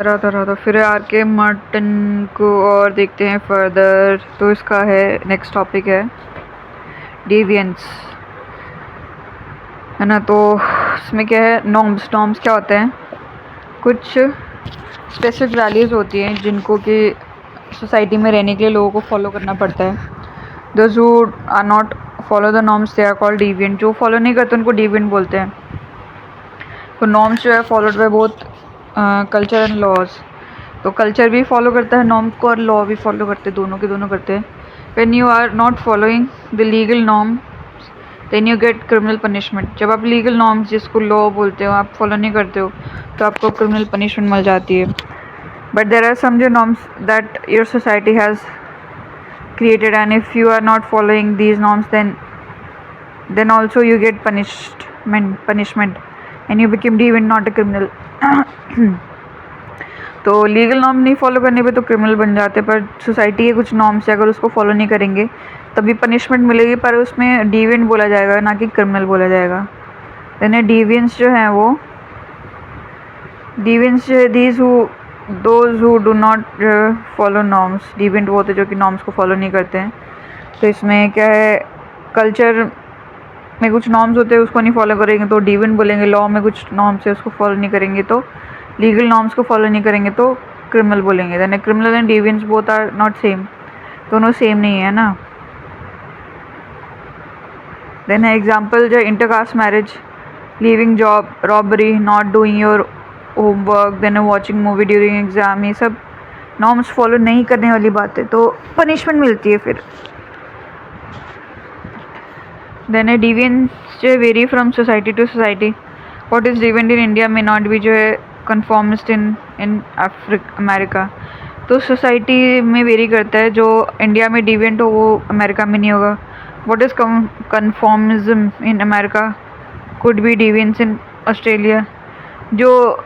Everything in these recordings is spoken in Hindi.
रहा था फिर आर के मार्टिन को और देखते हैं फर्दर। तो इसका है नेक्स्ट टॉपिक है डेविएंस, है ना। तो इसमें क्या है, नॉर्म्स क्या होते हैं, कुछ स्पेसिफिक वैल्यूज़ होती हैं जिनको कि सोसाइटी में रहने के लिए लोगों को फॉलो करना पड़ता है। Those who are not follow the norms they are called deviant. जो फॉलो नहीं करते उनको डेविएंट बोलते हैं। तो नॉर्म्स जो है followed by both culture and laws. तो कल्चर भी फॉलो करता है नॉर्म को और लॉ भी फॉलो करते हैं, दोनों के दोनों करते हैं। When you are not following the legal norm then you get criminal punishment. जब आप लीगल नॉर्म्स जिसको लॉ बोलते हो आप फॉलो नहीं करते हो तो आपको क्रिमिनल पनिशमेंट मिल जाती है। बट देर आर सम जो norms that your society has created, and if you are not following these norms then also you get punishment and you become deviant, not a criminal. तो लीगल नॉर्म नहीं फॉलो करने पे तो क्रिमिनल बन जाते, पर सोसाइटी के कुछ नॉर्म्स है अगर उसको फॉलो नहीं करेंगे तभी पनिशमेंट मिलेगी, पर उसमें डिविएंट बोला जाएगा ना कि क्रिमिनल बोला जाएगा। यानी डिविएंट्स जो हैं वो डिविएंट्स जो है these who those who do not follow norms. Deviant वो होते जो कि नॉर्म्स को फॉलो नहीं करते हैं। तो इसमें क्या है, कल्चर में कुछ नॉर्म्स होते हैं उसको नहीं फॉलो करेंगे तो डिविएंट बोलेंगे, लॉ में कुछ नॉर्म्स है उसको फॉलो नहीं करेंगे तो लीगल नॉर्म्स को फॉलो नहीं करेंगे तो क्रिमिनल बोलेंगे। यानी criminal and deviants both are not same, दोनों सेम नहीं है ना। देन है एग्जाम्पल जो intercaste marriage, leaving job, robbery, not doing your homework, then watching movie during exam. ये सब नॉर्म्स फॉलो नहीं करने वाली बात है तो पनिशमेंट मिलती है फिर। देन है डिविएंस जो vary from society to society. What is deviant in India में नॉट बी जो है कन्फॉर्मिस्ट इन अमेरिका। तो सोसाइटी में वेरी करता है, जो इंडिया में डिविएंट हो वो अमेरिका में नहीं होगा। What is conformism in America could be deviance in Australia. जो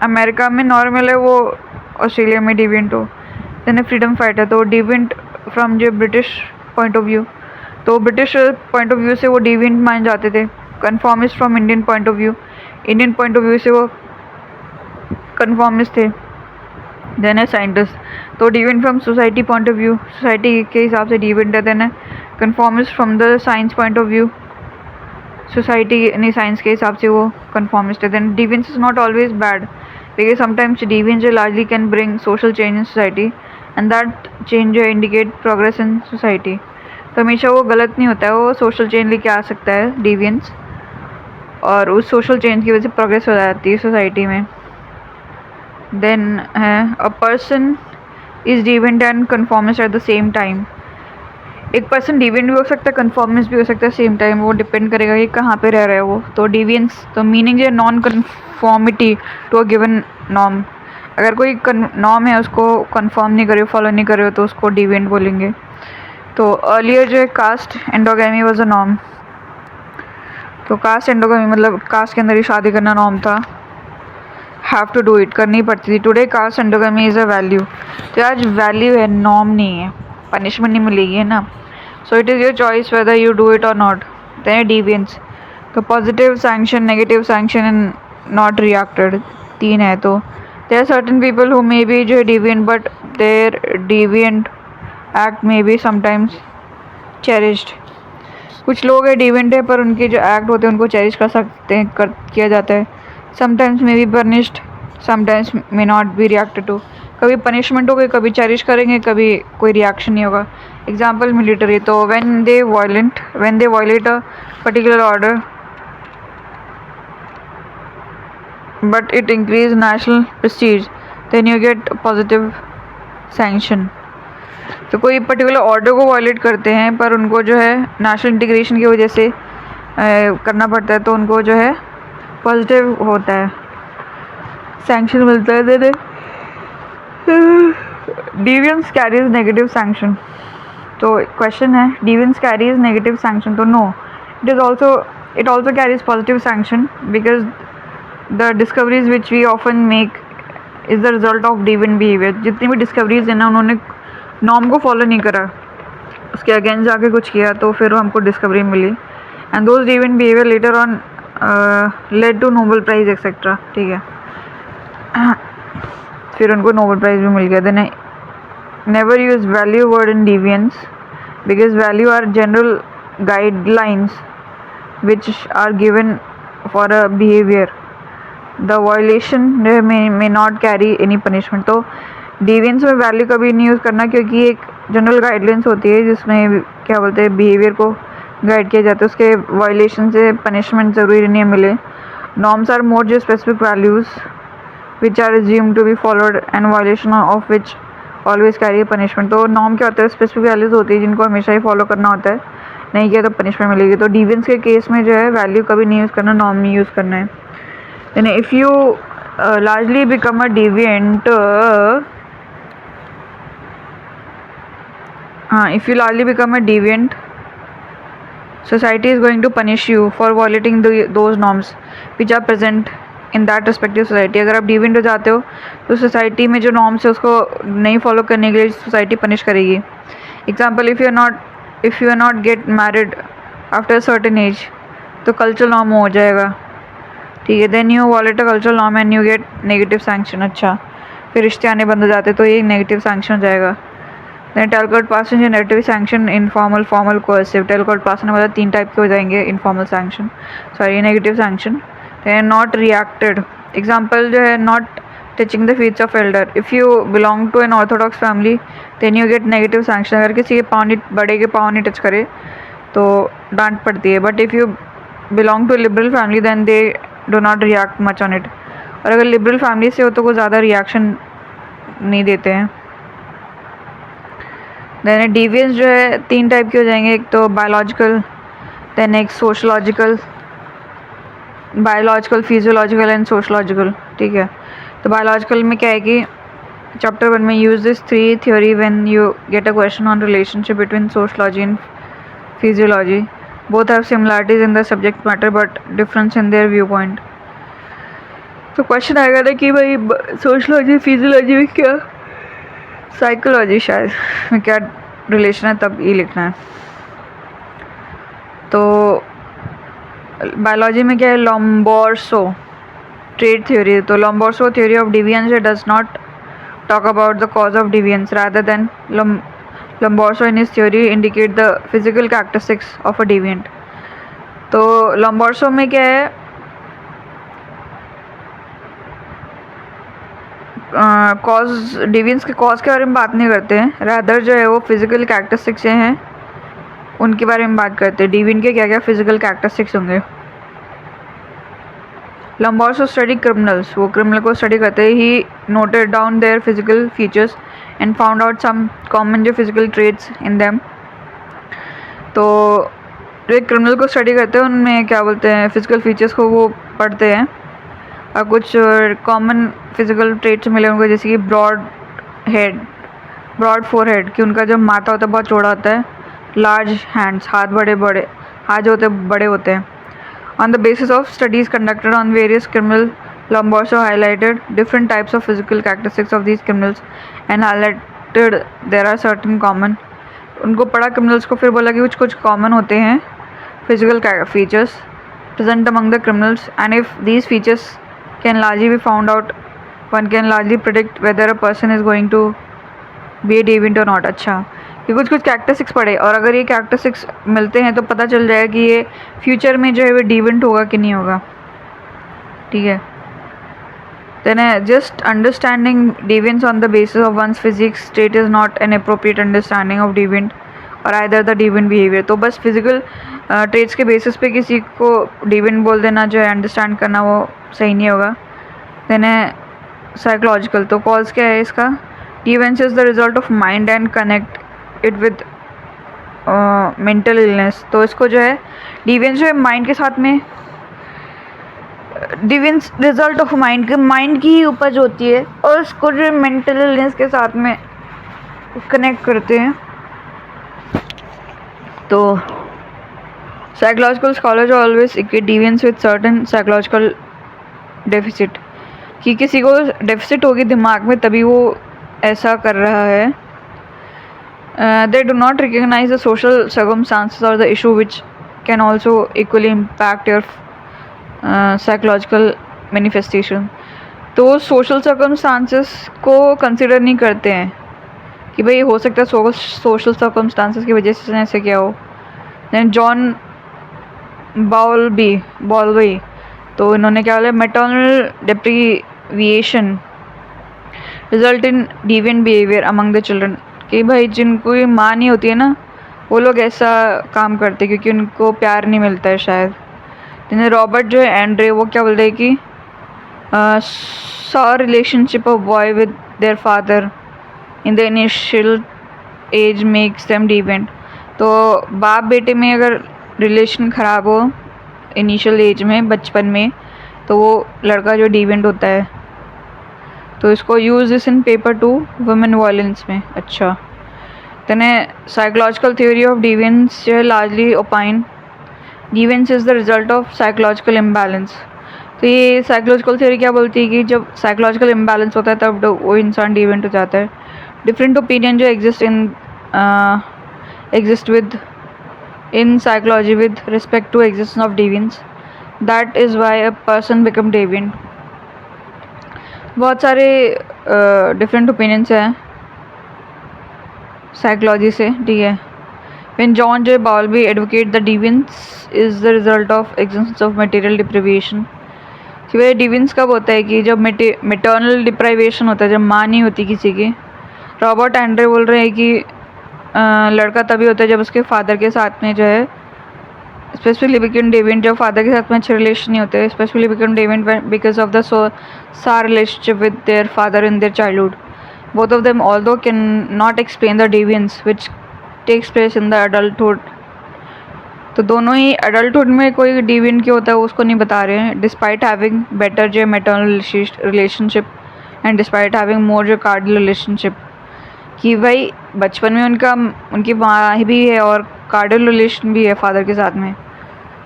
अमेरिका में नॉर्मल है वो ऑस्ट्रेलिया में डिविएंट हो। देन फ्रीडम फाइटर, तो डिविएंट फ्रॉम जो ब्रिटिश पॉइंट ऑफ व्यू, तो ब्रिटिश पॉइंट ऑफ व्यू से वो डिविएंट मान जाते थे। Conformist from Indian point of view, Indian point of view से वो कन्फॉर्मिस्ट थे। देन है साइंटिस्ट, तो deviant from society point of view, society के हिसाब से डिविएंट है। देन है conformist from the science point of view, society नहीं साइंस के हिसाब से वो कन्फॉर्मिस्ट है। Then deviance is not always bad because sometimes deviance largely can bring social change in society and that change indicate progress in society। तो हमेशा वो गलत नहीं होता है, वो सोशल चेंज लेके आ सकता है डिविएंस, और उस सोशल चेंज की वजह से प्रोग्रेस हो जाती है सोसाइटी में। देन है a person is deviant and conformist eight the same time. एक पर्सन डिविएंट भी हो सकता है, कन्फॉर्मिस्ट भी हो सकता है सेम टाइम, वो डिपेंड करेगा कि कहाँ पे रह रहा है वो। तो डिविएंस तो मीनिंग है non conformity to a given norm. अगर कोई नॉर्म है उसको कन्फर्म नहीं करे, फॉलो नहीं करे तो उसको डिविएंट बोलेंगे। तो अर्लियर जो है caste endogamy was a norm. तो कास्ट एंडोगेमी मतलब कास्ट के अंदर ही शादी करना नॉर्म था, हैव टू डू इट, करनी पड़ती थी। Today caste endogamy is a value. तो आज वैल्यू है, नॉर्म नहीं है, पनिशमेंट नहीं मिलेगी, है ना। So it is your choice whether you do it और नॉट। देन डिविएंस, तो positive sanction, negative sanction and not reacted, 3 है। तो there are certain people who may be जो है deviant but their deviant act may be sometimes cherished. कुछ लोग है डिविएंट है पर उनके जो एक्ट होते हैं उनको चेरिश कर सकते हैं, किया जाता है। Sometimes may be punished, sometimes may not be reacted to. कभी पनिशमेंट होगी, कभी चेरिश करेंगे, कभी कोई रिएक्शन नहीं होगा। एग्जाम्पल मिलिट्री, तो when they violate a particular order but it increase national prestige then you get positive sanction। तो कोई पर्टिकुलर ऑर्डर को वायलेट करते हैं पर उनको जो है नेशनल इंटीग्रेशन की वजह से करना पड़ता है तो उनको जो है पॉजिटिव होता है, सैंक्शन मिलता है। दे डिविएंस कैरीज नेगेटिव सैंक्शन। तो क्वेश्चन है डिविएंस कैरीज नेगेटिव सैंक्शन, तो no, it also carries positive sanction because the discoveries which we often make is the result of deviant behavior। जितनी भी डिस्कवरीज है ना उन्होंने नॉर्म को फॉलो नहीं करा, उसके अगेंस्ट जाके कुछ किया तो फिर हमको डिस्कवरी मिली। And those deviant behavior later on led to Nobel prize etcetera. ठीक है, फिर उनको नोबेल प्राइज भी मिल गया। Then never use value word in deviance because value are general guidelines which are given for a behavior. The violation may not carry any punishment. तो deviance में value कभी नहीं यूज़ करना, क्योंकि एक जनरल गाइडलाइंस होती है जिसमें क्या बोलते हैं बिहेवियर को गाइड किया जाता है, उसके वायलेशन से पनिशमेंट ज़रूरी नहीं मिले। नॉर्म्स आर मोर जो specific values which are assumed to be followed and violation of which always carry punishment. तो नॉर्म क्या होता है, स्पेसिफिक वैल्यूज़ होती है जिनको हमेशा ही फॉलो करना होता है, नहीं किया तो पनिशमेंट मिलेगी। तो डिविएंस के केस में जो है वैल्यू कभी नहीं यूज़ करना, नॉर्म ही यूज़ करना है। Then if you largely become a deviant, if you largely become a deviant, society is going to punish you for violating those norms which are present in that respective society. अगर आप deviant हो जाते हो तो society में जो norms है उसको नहीं follow करने के लिए society punish करेगी। Example, if you are not get married after a certain age, तो cultural norm हो जाएगा, ठीक है। then you violate a cultural norm and you get negative sanction। अच्छा, फिर रिश्ते आने बंद हो जाते तो ये negative sanction हो जाएगा। then टेलकोट पास है negative sanction, informal, formal, coercive. Talcott पास ने मतलब 3 टाइप के हो जाएंगे informal sanction, sorry negative sanction. then not reacted, example जो है not touching the feets of elder. If you belong to an orthodox family then you get negative sanction. अगर किसी के पाँव नहीं, बड़े के पाँव नहीं टच करे तो डांट पड़ती है। But if you belong to liberal family then they do not react much on it. और अगर लिबरल फैमिली से हो तो वो ज़्यादा रिएक्शन नहीं देते हैं। देन डिविएंस जो है 3 टाइप के हो जाएंगे, एक तो बायोलॉजिकल, देन एक सोशलॉजिकल, फिजियोलॉजिकल एंड सोशलॉजिकल, ठीक है। तो बायोलॉजिकल में क्या है कि चैप्टर 1 में use this 3 theory when you get a question on relationship between sociology and physiology. Both have similarities in the subject matter but difference in their view point. तो क्वेश्चन आएगा ना कि भाई सोशलॉजी फिजियोलॉजी में क्या, साइकोलॉजी शायद में क्या रिलेशन है, तब ये लिखना है। तो बायोलॉजी में क्या है, लोम्बोर्सो ट्रेड थ्योरी। तो Lombroso theory of deviance does not talk about the cause of deviance rather than Lombroso in his theory indicate the physical characteristics of a deviant। तो Lombroso में क्या है, कॉज, डिविएंस के कॉज के बारे में बात नहीं करते हैं, रादर जो है वो फिजिकल कैरेक्टरिस्टिक्स हैं उनके बारे में बात करते हैं। डिविएंट के क्या क्या फिजिकल कैरेक्टरिस्टिक्स होंगे। Lombroso studied criminals, वो क्रिमिनल को स्टडी करते ही noted down their physical features and found out some common जो फिजिकल ट्रेट्स इन देम। तो जो एक क्रिमिनल को स्टडी करते हैं उनमें क्या बोलते हैं फिजिकल फीचर्स को वो पढ़ते हैं और कुछ कॉमन फिजिकल ट्रेट्स मिले उनको, जैसे कि ब्रॉड फोरहेड कि उनका जो माथा होता है बहुत चौड़ा होता है, लार्ज हैंड्स, हाथ जो होते हैं बड़े होते हैं। On the basis of studies conducted on various criminals, Lombroso highlighted different types of physical characteristics of these criminals and highlighted there are certain common। उनको पढ़ा criminals को, फिर बोला कि कुछ common होते हैं physical features present among the criminals and if these features can largely be found out, one can largely predict whether a person is going to be a deviant or not। अच्छा, कि कुछ कैरेक्टरिस्टिक्स पढ़े और अगर ये कैरेक्टरिस्टिक्स मिलते हैं तो पता चल जाएगा कि ये फ्यूचर में जो है वो डिविएंट होगा कि नहीं होगा, ठीक है। Then just understanding deviance on the basis of one's physics state is not an appropriate understanding of deviant और आइदर द डिविएंट बिहेवियर। तो बस फिजिकल ट्रेट्स के बेसिस पे किसी को डिविएंट बोल देना जो है अंडरस्टैंड करना वो सही नहीं होगा। देन साइकोलॉजिकल, तो कॉज क्या है इसका, deviance is the result of mind and connect it with mental illness. तो इसको जो है डिविएंस जो है माइंड के साथ में, डिविएंस रिजल्ट ऑफ माइंड की ही उपज होती है और इसको जो है मेंटल इलनेस के साथ में कनेक्ट करते हैं। तो psychological scholars always equate deviance with certain psychological deficit, कि किसी को डेफिसिट होगी दिमाग में तभी वो ऐसा कर रहा है। They do not recognize the social circumstances or the issue which can also equally impact your psychological manifestation। तो सोशल सर्कमस्टांसेस को कंसिडर नहीं करते हैं कि भाई हो सकता है सोशल सर्कमस्टांसेस की वजह से ऐसे क्या हो। दैन जॉन बॉलवी, तो इन्होंने क्या बोला, maternal deprivation result in deviant behaviour among the children, कि भाई जिनको माँ नहीं होती है ना, वो लोग ऐसा काम करते हैं क्योंकि उनको प्यार नहीं मिलता है शायद। जिन्हें रॉबर्ट जो है एंड्रे, वो क्या बोल रहे हैं कि sour relationship of boy with their father in the initial age makes them deviant. तो बाप बेटे में अगर रिलेशन ख़राब हो इनिशियल एज में, बचपन में, तो वो लड़का जो डिविएंट होता है। तो इसको use this in paper 2 women violence में। अच्छा, then a psychological theory of deviance largely opine deviance is the result of psychological imbalance। तो ये साइकोलॉजिकल थ्योरी क्या बोलती है कि जब साइकोलॉजिकल इम्बैलेंस होता है तब वो इंसान डिविएंट हो जाता है। डिफरेंट ओपिनियन जो exist with in psychology with respect to existence of deviance, that is why a person become deviant. बहुत सारे डिफरेंट ओपिनियंस हैं साइकोलॉजी से, ठीक है। When John J. Bowlby advocate the deviance is the result of existence of material deprivation। कि वह डिविएंस कब होता है कि जब मेटर्नल डिप्राइवेशन होता है, जब माँ नहीं होती किसी की। रॉबर्ट एंड्रे बोल रहे हैं कि लड़का तभी होता है जब उसके फादर के साथ में जो है स्पेसिफिकली बिकम डिविएंट, जब फादर के साथ में अच्छे रिलेशन नहीं होते, specifically become deviant because of the sour relationship with their father in their childhood. Both of them although can not explain the deviance which takes place in the adulthood। तो दोनों ही adulthood में कोई deviant क्यों होता है उसको नहीं बता रहे हैं, despite having better जो maternal relationship and despite having more जो carnal relationship। कि भाई बचपन में उनकी माँ भी है और कार्डियल रिलेशन भी है फादर के साथ में,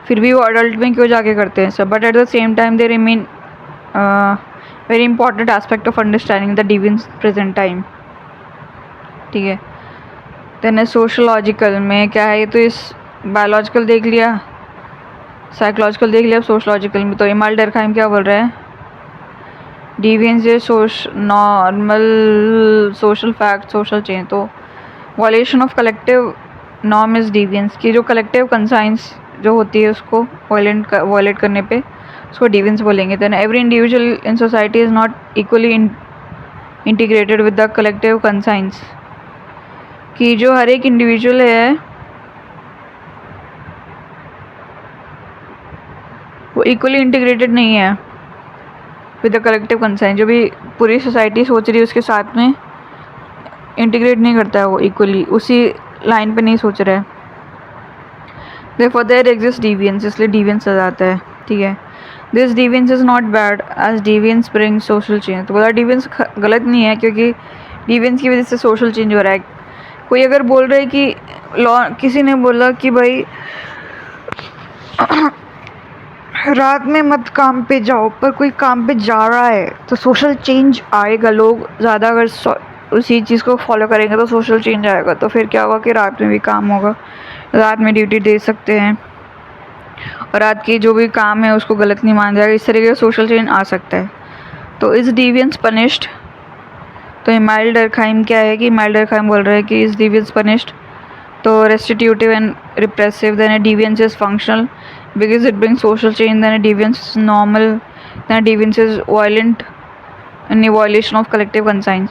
फिर भी वो अडल्ट में क्यों जाके करते हैं सब। But at the same time they remain very important aspect of understanding the deviance present time, ठीक है। देन सोशलॉजिकल में क्या है, ये तो इस बायोलॉजिकल देख लिया, साइकोलॉजिकल देख लिया, सोशलॉजिकल में तो इमाल डरखाइम क्या बोल रहा है, डिविएंस ये normal social fact social change. तो violation of collective norm is deviance, की जो कलेक्टिव कंसाइंस जो होती है उसको वायलेट करने पे उसको डिविएंस बोलेंगे। Then every individual in society is not equally integrated with the collective conscience, कि जो हर एक इंडिविजुअल है वो इक्वली इंटीग्रेटेड नहीं है विद द कलेक्टिव कंसाइंस। जो भी पूरी सोसाइटी सोच रही है उसके साथ में इंटीग्रेट नहीं करता है वो इक्वली, उसी लाइन पे नहीं सोच रहा है। देयरफॉर देयर एग्जिस्ट डिविएंस, इसलिए डिविएंस आ जाता है, ठीक है। This deviance is not bad as deviance bring social change. तो बोला डिविएंस गलत नहीं है क्योंकि डिविएंस की वजह से सोशल चेंज हो रहा है। कोई अगर बोल रहा है कि किसी ने बोला कि भाई रात में मत काम पे जाओ, पर कोई काम पे जा रहा है तो सोशल चेंज आएगा। लोग ज़्यादा अगर उसी चीज़ को फॉलो करेंगे तो सोशल चेंज आएगा। तो फिर क्या होगा कि रात में भी काम होगा, रात में ड्यूटी दे सकते हैं और रात की जो भी काम है उसको गलत नहीं मान जाएगा। इस तरीके से सोशल चेंज आ सकता है। तो इस डिविएंस पनिश्ड, तो इमाइल डरखाइम क्या है कि इमाइल डरखाइम बोल रहे हैं कि इस डिविएंस पनिश्ड, तो restitutive and repressive. Then deviance is functional because it brings social change. Then deviance normal. Then deviance is violent and violation of collective conscience.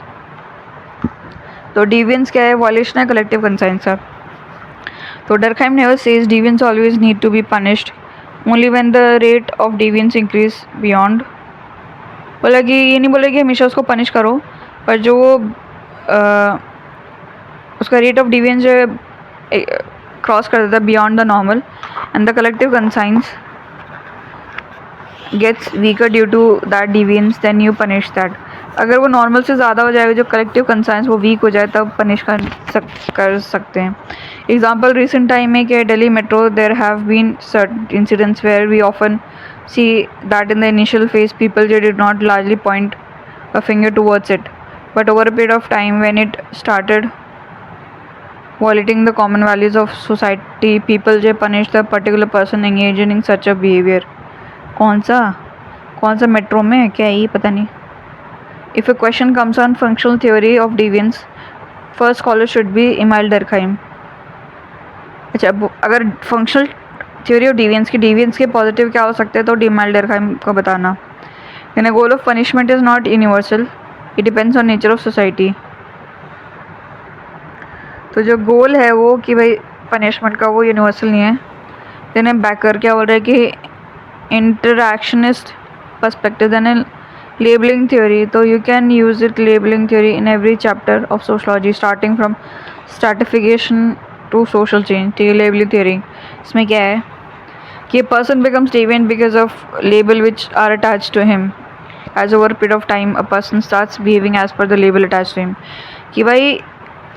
तो डिविएंस क्या है, वायलेशन है कलेक्टिव कंसाइंस का। तो Durkheim never says deviance always need to be punished only when the rate of deviance increase beyond. बोला कि ये नहीं बोले कि हमेशा उसको पनिश करो, पर जो वो उसका रेट ऑफ डिविएंस जो है क्रॉस कर देता है beyond the normal and the collective conscience gets weaker due to that deviance, then you punish that. अगर वो नॉर्मल से ज़्यादा हो जाएगा, जो कलेक्टिव कंसाइंस वो वीक हो जाए, तब पनिश कर सकते हैं। एग्जाम्पल रिसेंट टाइम में कि Delhi metro there have been certain incidents where we often see that in the initial phase people did not largely point a finger towards it, but over a period of time when it started violating the common values of society, people जो punish the particular person engaging in such a behavior। कौन सा मेट्रो में क्या है ये पता नहीं। If a question comes on functional theory of deviance, first scholar should be Emile Durkheim. अच्छा, अगर फंक्शनल थ्योरी ऑफ डिवियंस के पॉजिटिव क्या हो सकते हैं तो Emile Durkheim को बताना. Then a goal of punishment is not universal. It depends on nature of society. तो जो गोल है वो कि भाई पनिशमेंट का वो यूनिवर्सल नहीं है. देन बैकर क्या बोल रहा है कि interactionist perspective then labelling theory. तो you can use it labelling theory in every chapter of sociology starting from stratification to social change. ठीक है, लेबलिंग थ्योरी इसमें क्या है कि person becomes deviant because of label which are attach to him. As over period of time a person starts behaving as per the label attach to him. कि भाई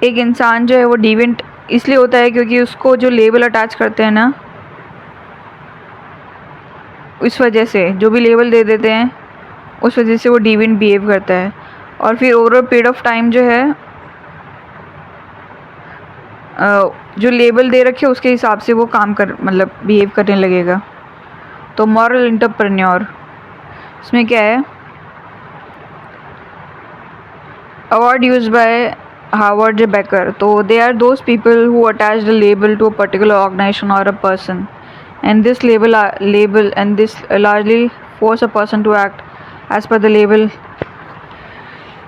एक इंसान जो है वो डिविएंट इसलिए होता है क्योंकि उसको जो लेबल अटैच करते हैं ना, इस वजह से जो भी लेबल दे देते हैं उस वजह से वो डिविएंट बिहेव करता है. और फिर ओवर पीरियड ऑफ टाइम जो है जो लेबल दे रखे उसके हिसाब से वो काम कर मतलब बिहेव करने लगेगा. तो मॉरल एंटरप्रेन्योर इसमें क्या है, a word used by Howard Becker. तो they are those people who attach the label to a particular organisation और a person and this label and this largely force a person to act as per the label.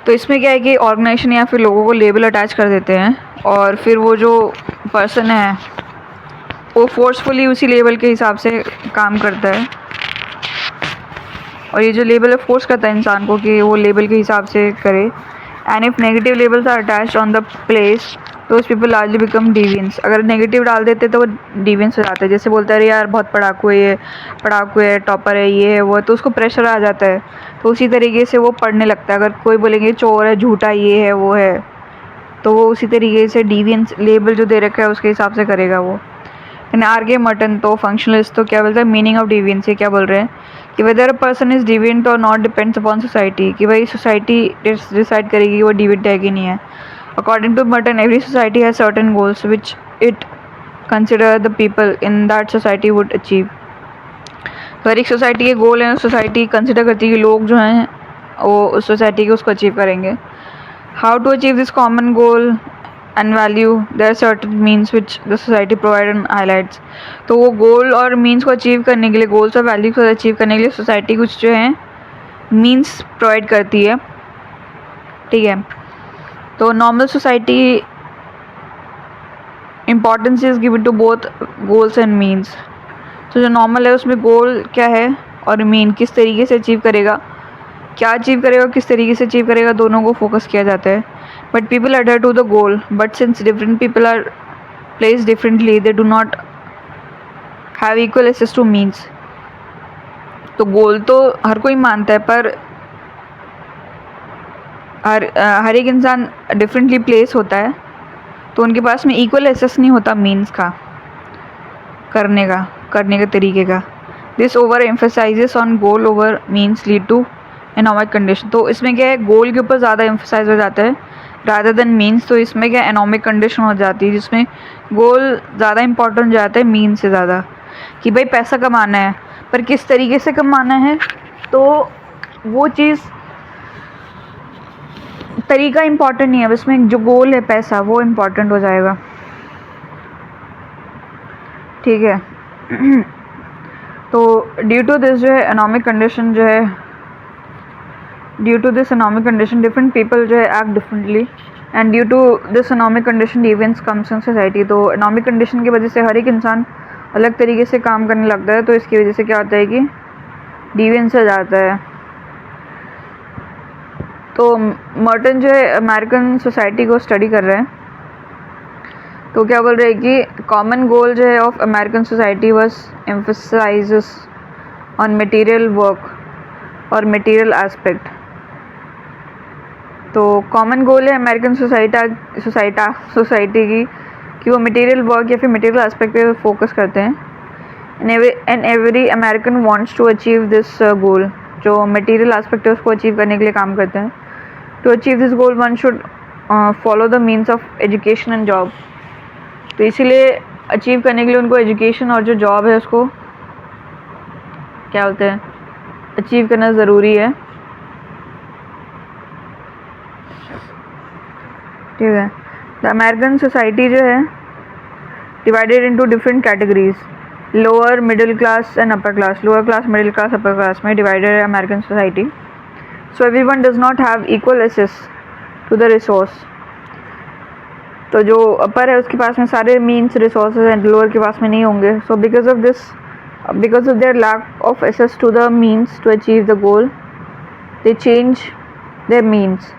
तो इसमें क्या है कि ऑर्गेनाइजेशन या फिर लोगों को लेबल अटैच कर देते हैं और फिर वो जो पर्सन है वो फोर्सफुली उसी लेबल के हिसाब से काम करता है. और ये जो लेबल है फोर्स करता है इंसान को कि वो लेबल के हिसाब से करे. And if negative labels are attached on the place those people largely become deviance. अगर नेगेटिव डाल देते तो वो डिवियंस हो जाते हैं. जैसे बोलते हैं अरे यार बहुत पढ़ाकू है टॉपर है ये है वो, तो उसको प्रेशर आ जाता है. तो उसी तरीके से वो पढ़ने लगता है. अगर कोई बोलेंगे चोर है झूठा ये है वो है तो वो उसी तरीके से डिवियंस लेबल जो दे रखा है उसके हिसाब से करेगा वो. And R K. मर्टन तो फंक्शनलिस्ट तो क्या बोलता है मीनिंग ऑफ डिवियंस. ये क्या बोल रहे हैं कि weather a person is deviant और नॉट डिपेंड्स अपॉन सोसाइटी. कि भाई सोसाइटी डिसाइड करेगी कि वो डिविएंट है कि नहीं है. According to Merton, every society has certain goals which it consider the people in that society would achieve. तो हर एक सोसाइटी के गोल हैं, सोसाइटी कंसिडर करती है कि लोग जो हैं वो उस सोसाइटी के उसको अचीव करेंगे. How to achieve this common goal and value, there are certain means which the society provide and highlights. तो वो गोल और मीन्स को अचीव करने के लिए, गोल्स और वैल्यू को अचीव करने के लिए सोसाइटी कुछ जो है मीन्स प्रोवाइड करती है. ठीक है, तो normal society importance is given to both goals and means. तो जो नॉर्मल है उसमें गोल क्या है और मीन किस तरीके से अचीव करेगा, क्या अचीव करेगा किस तरीके से अचीव करेगा, दोनों को फोकस किया जाता है. But people adhere to the goal, but since different people are place differently they do not have equal access to means. तो गोल तो हर कोई मानता है पर हर एक इंसान डिफरेंटली प्लेस होता है तो उनके पास में इक्वल एक्सेस नहीं होता मीन्स का करने का तरीके का. This over emphasises on goal over means lead to anomic condition. तो इसमें क्या है गोल के ऊपर ज़्यादा एम्फेसाइज हो जाता है रादर देन मीन्स. तो इसमें क्या एनॉमिक कंडीशन हो जाती है जिसमें गोल ज़्यादा इंपॉर्टेंट हो जाता है मीन्स से ज़्यादा. कि भाई पैसा कमाना है पर किस तरीके से कमाना है, तो वो चीज़ तरीका इम्पॉर्टेंट नहीं है, उसमें जो गोल है पैसा वो इम्पॉर्टेंट हो जाएगा. ठीक है. तो ड्यू टू दिस जो है इकोनॉमिक कंडीशन जो है due to this economic condition different people जो है act differently and due to this economic condition deviance comes in society. तो इकोनॉमिक कंडीशन की वजह से हर एक इंसान अलग तरीके से काम करने लगता है. तो इसकी वजह से क्या होता है कि डिविएंस आ जाता है. तो मर्टन जो है अमेरिकन सोसाइटी को स्टडी कर रहे हैं. तो क्या बोल रहे हैं कि कॉमन गोल जो है of American society was emphasises on material work और मटेरियल एस्पेक्ट. तो कॉमन गोल है अमेरिकन सोसाइटी की कि वो मटेरियल वर्क या फिर मटेरियल एस्पेक्ट पे फोकस करते हैं. And every American wants to achieve this goal. जो मटेरियल एस्पेक्ट है उसको अचीव करने के लिए काम करते हैं. To achieve this goal one should follow the means of education and job. तो इसीलिए अचीव करने के लिए उनको एजुकेशन और जो जॉब है उसको क्या बोलते हैं अचीव करना ज़रूरी है. ठीक है। द अमेरिकन सोसाइटी जो है divided into different categories, lower, middle class and upper class. Lower class, middle class, upper class में डिवाइडेड है American society. So everyone does not have equal access to the resource. तो जो अपर है उसके पास में सारे मीन्स रिसोर्सेज एंड लोअर के पास में नहीं होंगे। So because of this, because of their lack of access to the means to achieve the goal, they change their means.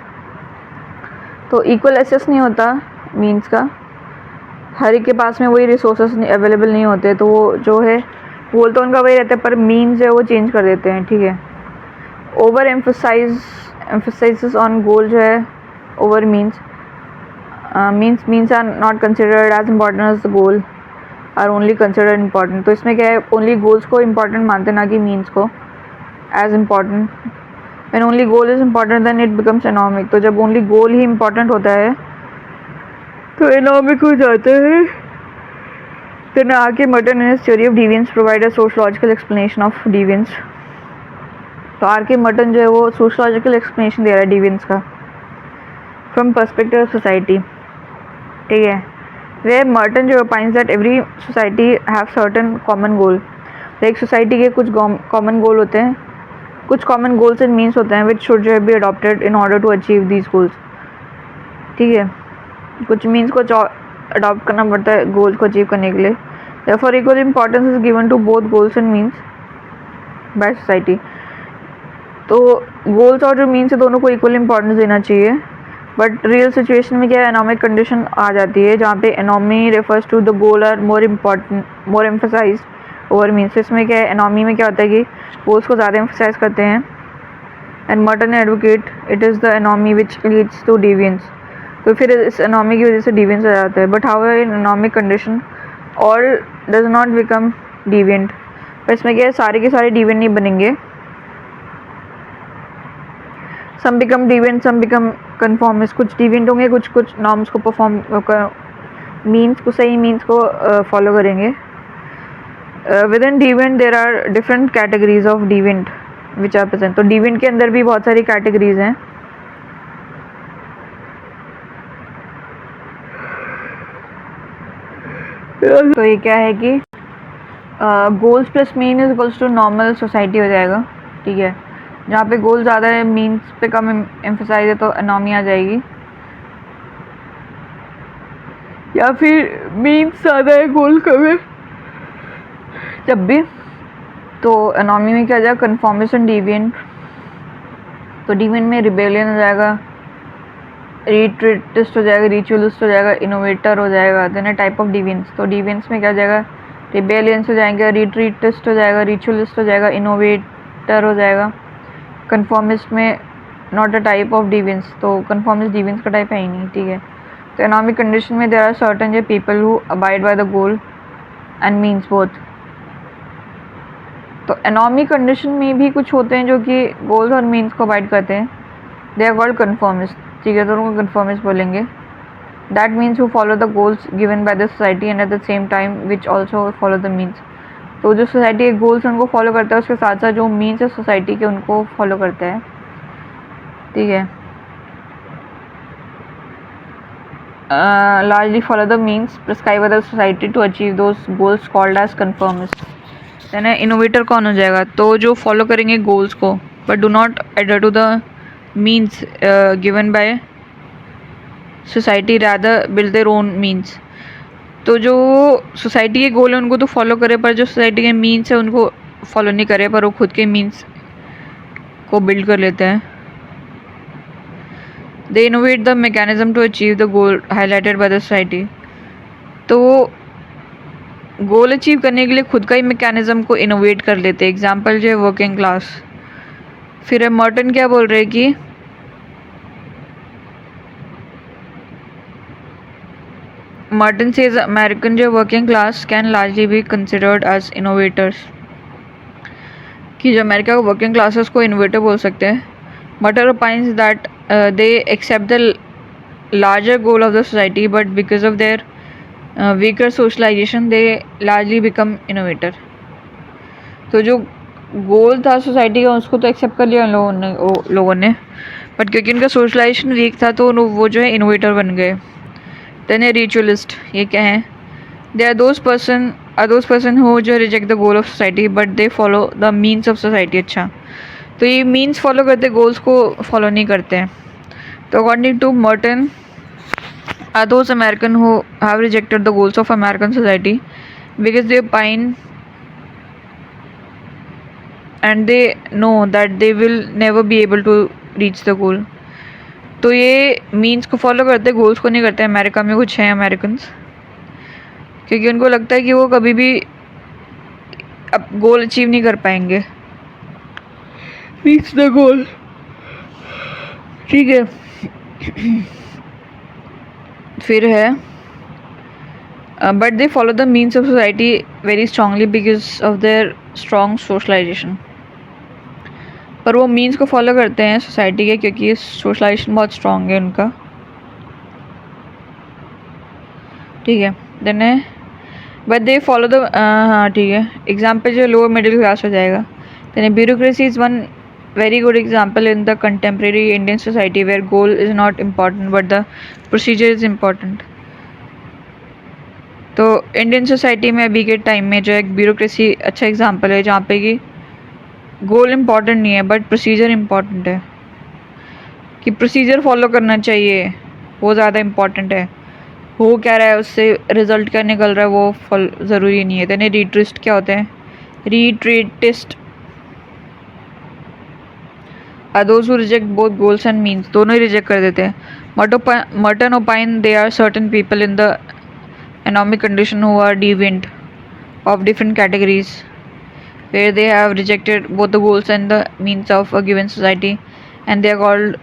तो इक्वल एक्सेस नहीं होता मीन्स का, हर एक के पास में वही रिसोर्सेस अवेलेबल नहीं होते, तो वो जो है गोल तो उनका वही रहता है पर मीन्स है वो चेंज कर देते हैं। ठीक है। ओवर एम्फसाइज ऑन गोल जो है over means, means are not considered as important as the goal are only considered important. तो इसमें क्या है, ओनली गोल्स को इम्पॉर्टेंट मानते ना कि मीन्स को as important. When only goal is important then it becomes anomic. तो जब ओनली गोल ही इम्पॉर्टेंट होता है तो एनॉमिक हो जाते हैं। Then R.K. Merton in his theory of deviance provide a sociological explanation of deviance। तो R.K. Merton जो है वो sociological explanation दे रहा है deviance का from perspective of society। ठीक है। Where Merton जो finds that every society have certain common goal। तो एक society के कुछ common goal होते हैं, कुछ common goals and means होते हैं which should जो है be adopted in order to achieve these goals। ठीक है। कुछ मीन्स को अडॉप्ट करना पड़ता है गोल्स को अचीव करने के लिए। Therefore equal importance is given to both goals and means by society। तो गोल्स और जो मीन्स है दोनों को इक्वल इंपॉर्टेंस देना चाहिए। बट रियल सिचुएशन में क्या है, एनॉमिक कंडीशन आ जाती है जहाँ पे anomie refers to the goal are more important, more emphasise over means. इसमें क्या है, एनॉमी में क्या होता है कि गोल्स को ज़्यादा एम्फसाइज करते हैं। And Merton advocate it is the anomie which leads to deviance. तो फिर इस एनॉमी की वजह से डिवियंस आ जाता है। But how in anomic condition all does not become deviant. पर इसमें क्या है, सारे के सारे डिवियंट नहीं बनेंगे। सम बिकम डिवियंट, सम बिकम कन्फॉर्मिस्ट। कुछ डिवियंट होंगे, कुछ नॉर्म्स को परफॉर्म मीन्स को, सही मीन्स को फॉलो करेंगे। Within deviant there are different categories of deviant which are present. तो डिवियंट के अंदर भी बहुत सारी कैटेगरीज हैं। तो ये क्या है कि goals plus mean is equals to normal society हो जाएगा। ठीक है। जहाँ पे गोल ज़्यादा है, मीन्स पे कम एम्फसाइज है, तो एनॉमी आ जाएगी। या फिर मीन्स ज़्यादा है, गोल कम है, जब भी तो एनॉमी में क्या आ जाएगा, कन्फॉर्मिस्ट एंड डिविएंट। तो डिविएंट में रिबेलियन हो जाएगा, रिट्रीटिस्ट हो जाएगा, रिचुअलिस्ट हो जाएगा, इनोवेटर हो जाएगा। Then a type of deviance. तो डिवियंस में क्या हो जाएगा, रिबेलियंस हो जाएंगे, रिट्रीटिस्ट हो जाएगा, रिचुअलिस्ट हो जाएगा, इनोवेटर हो जाएगा। कन्फॉर्मिस्ट में not a type of deviance, तो कन्फॉर्मिस्ट डिवियंस का टाइप है ही नहीं। ठीक है। तो एनॉमिक कंडीशन में देयर आर सर्टेन जो people who abide by the goal and means both. तो एनॉमिक कंडीशन में भी कुछ होते हैं जो कि गोल्स और मीन्स को अबाइड करते हैं, दे आर कॉल्ड कन्फॉर्मिस्ट। ठीक है। तो उनको कन्फॉर्मिस्ट बोलेंगे। That means who follow the goals given by the society and eight the same time which also follow the means. तो जो सोसाइटी के गोल्स उनको फॉलो करता है, उसके साथ साथ जो मीन्स है सोसाइटी के उनको फॉलो करता है। ठीक है। Largely follow the means prescribe by the society to achieve those goals called as conformist. यानी इनोवेटर कौन हो जाएगा, तो जो फॉलो करेंगे गोल्स को but do not adhere to the means given by society, rather build their own means. तो जो सोसाइटी के गोल है उनको तो फॉलो करे, पर जो सोसाइटी के मीन्स है उनको फॉलो नहीं करे, पर वो खुद के मीन्स को बिल्ड कर लेते हैं। They innovate the mechanism to achieve the goal highlighted by the society. तो गोल अचीव करने के लिए खुद का ही मैकेनिज्म को इनोवेट कर लेते हैं। एग्जाम्पल जो है वर्किंग क्लास। फिर मर्टन क्या बोल रहे हैं कि Martin says American जो working class can largely be considered as innovators। कि जो अमेरिका का वर्किंग क्लास है उसको इनोवेटर बोल सकते हैं। Merton opines that they accept the larger goal of the society, but because of their weaker socialization they largely become innovator। तो जो गोल था सोसाइटी का उसको तो एक्सेप्ट कर लिया लोगों ने, बट क्योंकि उनका सोशलाइजेशन वीक था तो वो जो है इनोवेटर बन गए। देन ए रिचुअलिस्ट, ये क्या है? दे आर दोज पर्सन हो जो reject the goal of society but they follow the means of society. अच्छा, तो ये मीन्स फॉलो करते, गोल्स को फॉलो नहीं करते हैं। तो according to Merton, are those American who have rejected the goals of American society because they pine and they know that they will never be able to reach the goal। तो ये मीन्स को फॉलो करते, गोल्स को नहीं करते। अमेरिका में कुछ हैं अमेरिकन्स, क्योंकि उनको लगता है कि वो कभी भी अब गोल अचीव नहीं कर पाएंगे, रीच द गोल। ठीक है, फिर है but they follow the means of society very strongly because of their strong socialisation. पर वो मीन्स को फॉलो करते हैं सोसाइटी के क्योंकि सोशलाइजेशन बहुत स्ट्रॉन्ग है उनका। ठीक है, देन है बट दे फॉलो द, हाँ ठीक है, एग्जाम्पल जो लोअर मिडिल क्लास हो जाएगा। Then bureaucracy is one very good example in the contemporary Indian society where goal is not important but the procedure is important। तो इंडियन सोसाइटी में अभी के टाइम में जो है ब्यूरोक्रेसी अच्छा एग्जांपल है, जहाँ पे कि गोल इम्पॉर्टेंट नहीं है बट प्रोसीजर इम्पॉर्टेंट है, कि प्रोसीजर फॉलो करना चाहिए, वो ज़्यादा इम्पॉर्टेंट है। हो क्या रहा है उससे रिजल्ट क्या निकल रहा है वो ज़रूरी नहीं है। तो रिट्रिस्ट क्या होते हैं? रिट्रीटिस्ट are those who reject both goals and means, दोनों ही रिजेक्ट कर देते हैं। Merton opine they are certain people in the economic condition who are deviant of different categories where they have rejected both the goals and the means of a given society and they are called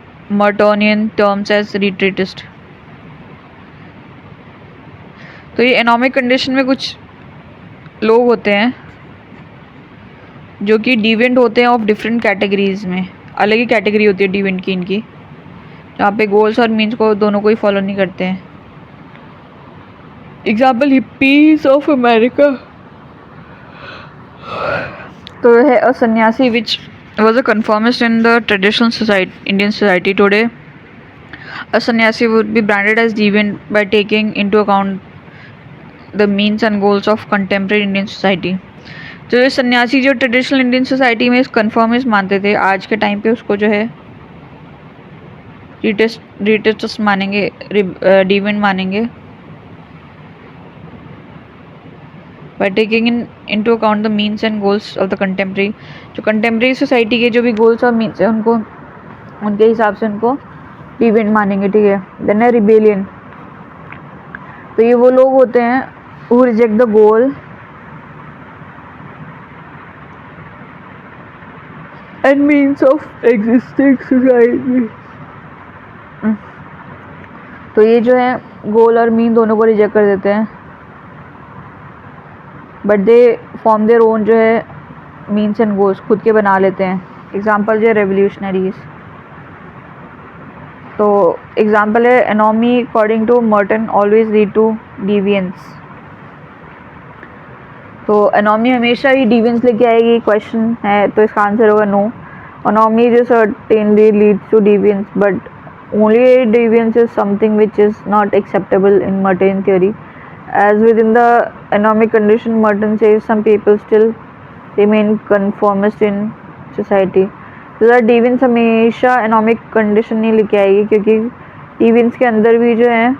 Mertonian terms as retreatist। तो ये economic condition में कुछ लोग होते हैं जो कि डिविएंट होते हैं ऑफ डिफरेंट कैटेगरीज में, अलग ही कैटेगरी होती है डिविएंट की इनकी, जहाँ पे गोल्स और मीन्स को दोनों को ही फॉलो नहीं करते हैं। एग्जाम्पल हिप्पीज ऑफ अमेरिका, तो है a sanyasi which was a conformist in the traditional society Indian society. Today a sanyasi would be branded as deviant by taking into account the means and goals of contemporary Indian society. तो ये सन्यासी जो ट्रेडिशनल इंडियन सोसाइटी में कन्फर्मिस्ट मानते थे, आज के टाइम पे उसको जो है रिटेस्ट मानेंगे, डिविएंट मानेंगे। Bye taking into account the means and goals of the contemporary, जो कंटेम्प्रेरी सोसाइटी के जो भी गोल्स और मीन्स है उनको, उनके हिसाब से उनको डिविएंट मानेंगे। ठीक है, देन है रिबेलियन, तो ये वो लोग होते हैं who reject the goal and means of existing society। तो ये जो है गोल और मीन दोनों को रिजेक्ट कर देते हैं but they form their own जो है मीन्स एंड गोल्स, खुद के बना लेते हैं। एग्जाम्पल जो है रेवोल्यूशनरीज, तो एग्जाम्पल है anomie according to Merton always lead to deviance. तो एनॉमी हमेशा ही डिविएंस लेके आएगी, क्वेश्चन है तो इसका आंसर होगा नो। एनॉमी जो certainly leads to deviance but only deviance is something which is not acceptable in Merton theory. As with in the anomic condition Merton says some people still remain conformist in society. तो डिविएंस हमेशा एनॉमिक कंडीशन नहीं लेके आएगी, क्योंकि डिविएंस के अंदर भी जो है,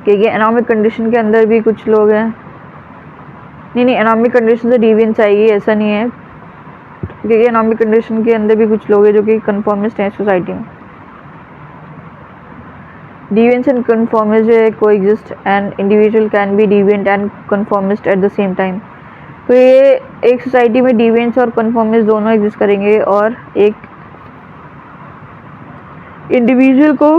क्योंकि एनॉमिक कंडीशन के अंदर भी कुछ लोग हैं, नहीं एनॉमिक कंडीशन से डिविएंस आएगी ऐसा नहीं है, क्योंकि एनॉमिक कंडीशन के अंदर भी कुछ लोग हैं जो कि कन्फॉर्मिस्ट हैं सोसाइटी में। डिविएंस एंड कन्फॉर्मिस्ट जो है coexist and individual can be deviant and conformist eight the same time. तो ये एक सोसाइटी में डिविएंट्स और कन्फॉर्मिस्ट दोनों एग्जिस्ट करेंगे और एक इंडिविजुअल को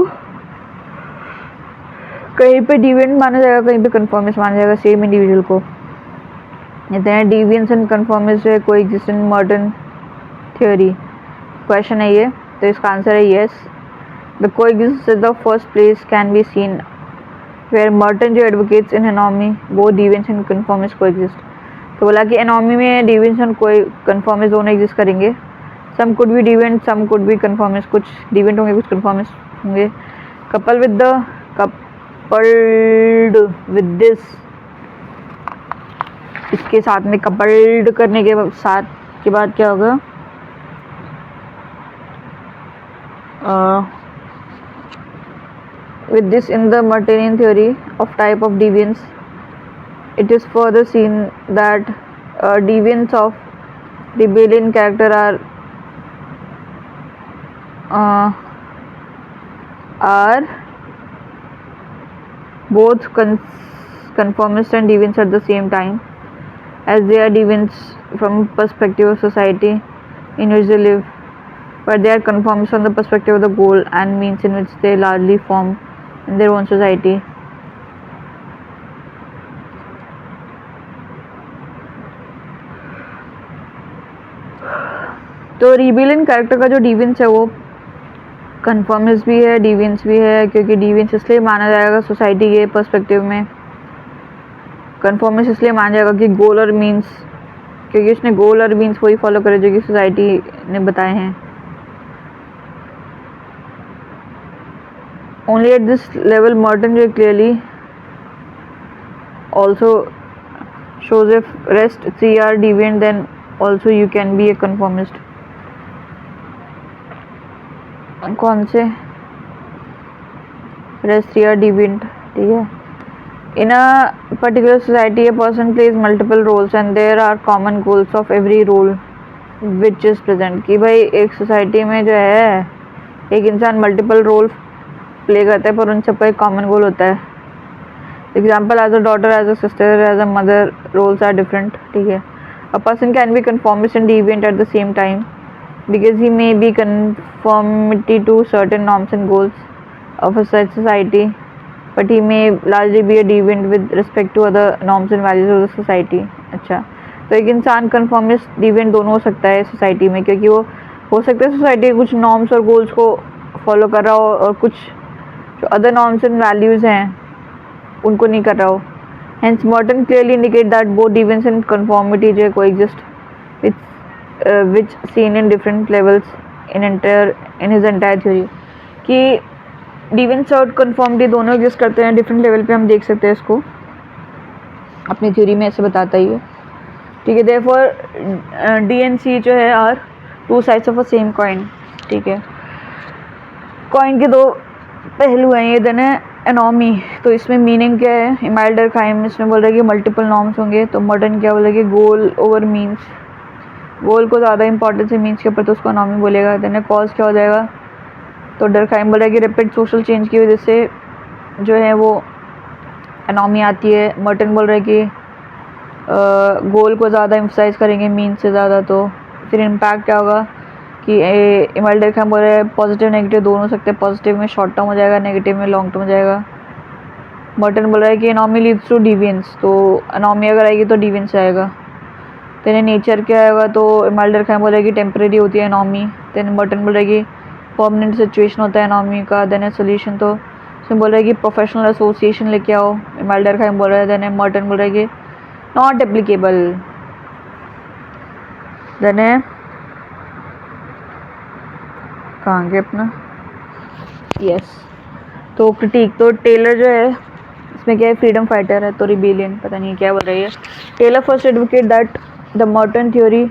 कहीं पे डिविएंट माना जाएगा, कहीं पे कन्फॉर्मिस्ट माना जाएगा सेम इंडिविजुअल को। कहते हैं डिविएंस एंड कन्फॉर्मिस्ट है coexist in modern theory. Question है ये, तो इसका आंसर है yes. The coexist at the first place can be seen where Merton जो एडवोकेट्स इन एनॉमी वो डिविएंस एंड कन्फॉर्मिस्ट कोएग्जिस्ट। तो बोला कि एनॉमी में डिविएंस एंड कोई कन्फॉर्मिस्ट दोनों एग्जिस्ट करेंगे some could be deviant, some could be conformist, कुछ डिवेंट होंगे कुछ कन्फर्मिस्ट होंगे। कपल्ड विद दिस, इसके साथ में कपल्ड करने के साथ के बाद क्या होगा, with this in the Martinian theory of type of deviance, it is further seen that deviants of Rebellian character are both conformist and deviants at the same time, as they are deviants from perspective of society in which they live, but they are conformist from the perspective of the goal and means in which they largely form in their own society. तो रिबेलियन कैरेक्टर का जो डिवियंस है वो कन्फर्मिस्ट भी है, डिवियंस भी है, क्योंकि डिवियंस इसलिए माना जाएगा सोसाइटी के पर्सपेक्टिव में, कन्फर्मिस्ट इसलिए माना जाएगा कि गोल और मीन्स, क्योंकि उसने गोल और मीन्स वही फॉलो करे जो कि सोसाइटी ने बताए हैं। Only at this level Merton clearly also shows if rest 3 are deviant, then also you can be a conformist. कौन से rest 3 are deviant, ठीक है। In a particular society a person plays multiple roles and there are common goals of every role which is present, कि भाई एक सोसाइटी में जो है एक इंसान मल्टीपल रोल प्ले करता है पर उन सबका एक कॉमन गोल होता है। Example, as a daughter, as a sister, as a mother, roles are different, ठीक है। A person can be conformist and deviant at the same time because he may be conformity to certain norms and goals of a such society, but he may largely be a deviant with respect to other norms and values of the society. अच्छा, तो एक इंसान कन्फॉर्मिस्ट डिविएंट दोनों हो सकता है सोसाइटी में, क्योंकि वो हो सकता है सोसाइटी के कुछ नॉर्म्स और गोल्स को फॉलो कर रहा हो और कुछ जो अदर नॉर्म्स एंड वैल्यूज़ हैं उनको नहीं कर रहा हो। Hence Merton clearly indicate that both deviance and conformity जो coexist with which seen in different levels in his entire theory, कि deviance और conformity दोनों एग्जिस्ट करते हैं डिफरेंट लेवल पे, हम देख सकते हैं इसको अपनी थ्योरी में ऐसे बताता ही है, ठीक है। therefore डी एंड सी जो है are two sides of a same coin, ठीक है। कॉइन के दो पहलू हैं, ये देन है एनॉमी, तो इसमें मीनिंग क्या है, इमाइल डर्कहाइम इसमें बोल रहा है कि मल्टीपल नॉर्म्स होंगे, तो मर्टन क्या बोलेगा कि गोल ओवर मीन्स, गोल को ज़्यादा इंपॉर्टेंस है मीन्स के ऊपर, तो उसको एनॉमी बोलेगा। देन कॉज क्या हो जाएगा, तो डर्कहाइम बोल रहा है कि रैपिड सोशल चेंज की वजह से जो है वो एनॉमी आती है। मर्टन बोल रहा है कि गोल को ज़्यादा एम्फसाइज करेंगे मीन्स से ज़्यादा, तो फिर इम्पैक्ट क्या होगा कि इमाइल डर्कहाइम बोल रहा है पॉजिटिव नेगेटिव दोनों हो सकते हैं, पॉजिटिव में शॉर्ट टर्म हो जाएगा, नेगेटिव में लॉन्ग टर्म हो जाएगा। मर्टन बोल रहा है कि एनॉमी लीड्स टू डिविएंस, तो एनॉमी अगर आएगी तो डिविएंस आएगा। देन नेचर क्या होगा, तो इमाइल डर्कहाइम बोल रहा है कि टेम्परेरी होती है एनॉमी। देन मर्टन बोल रहा है कि परमानेंट सिचुएशन होता है एनॉमी का। देन सोल्यूशन, तो उसमें बोल रहा है कि प्रोफेशनल एसोसिएशन लेके आओ, इमाइल डर्कहाइम बोल रहा है। देन मर्टन बोल रहा है कि नॉट एप्लीकेबल। देन कहाँ गए अपना, यस, तो क्रिटिक, तो टेलर जो है इसमें क्या है, फ्रीडम फाइटर है, तो रिबेलियन पता नहीं क्या बोल रही है। Taylor first advocate that the Merton theory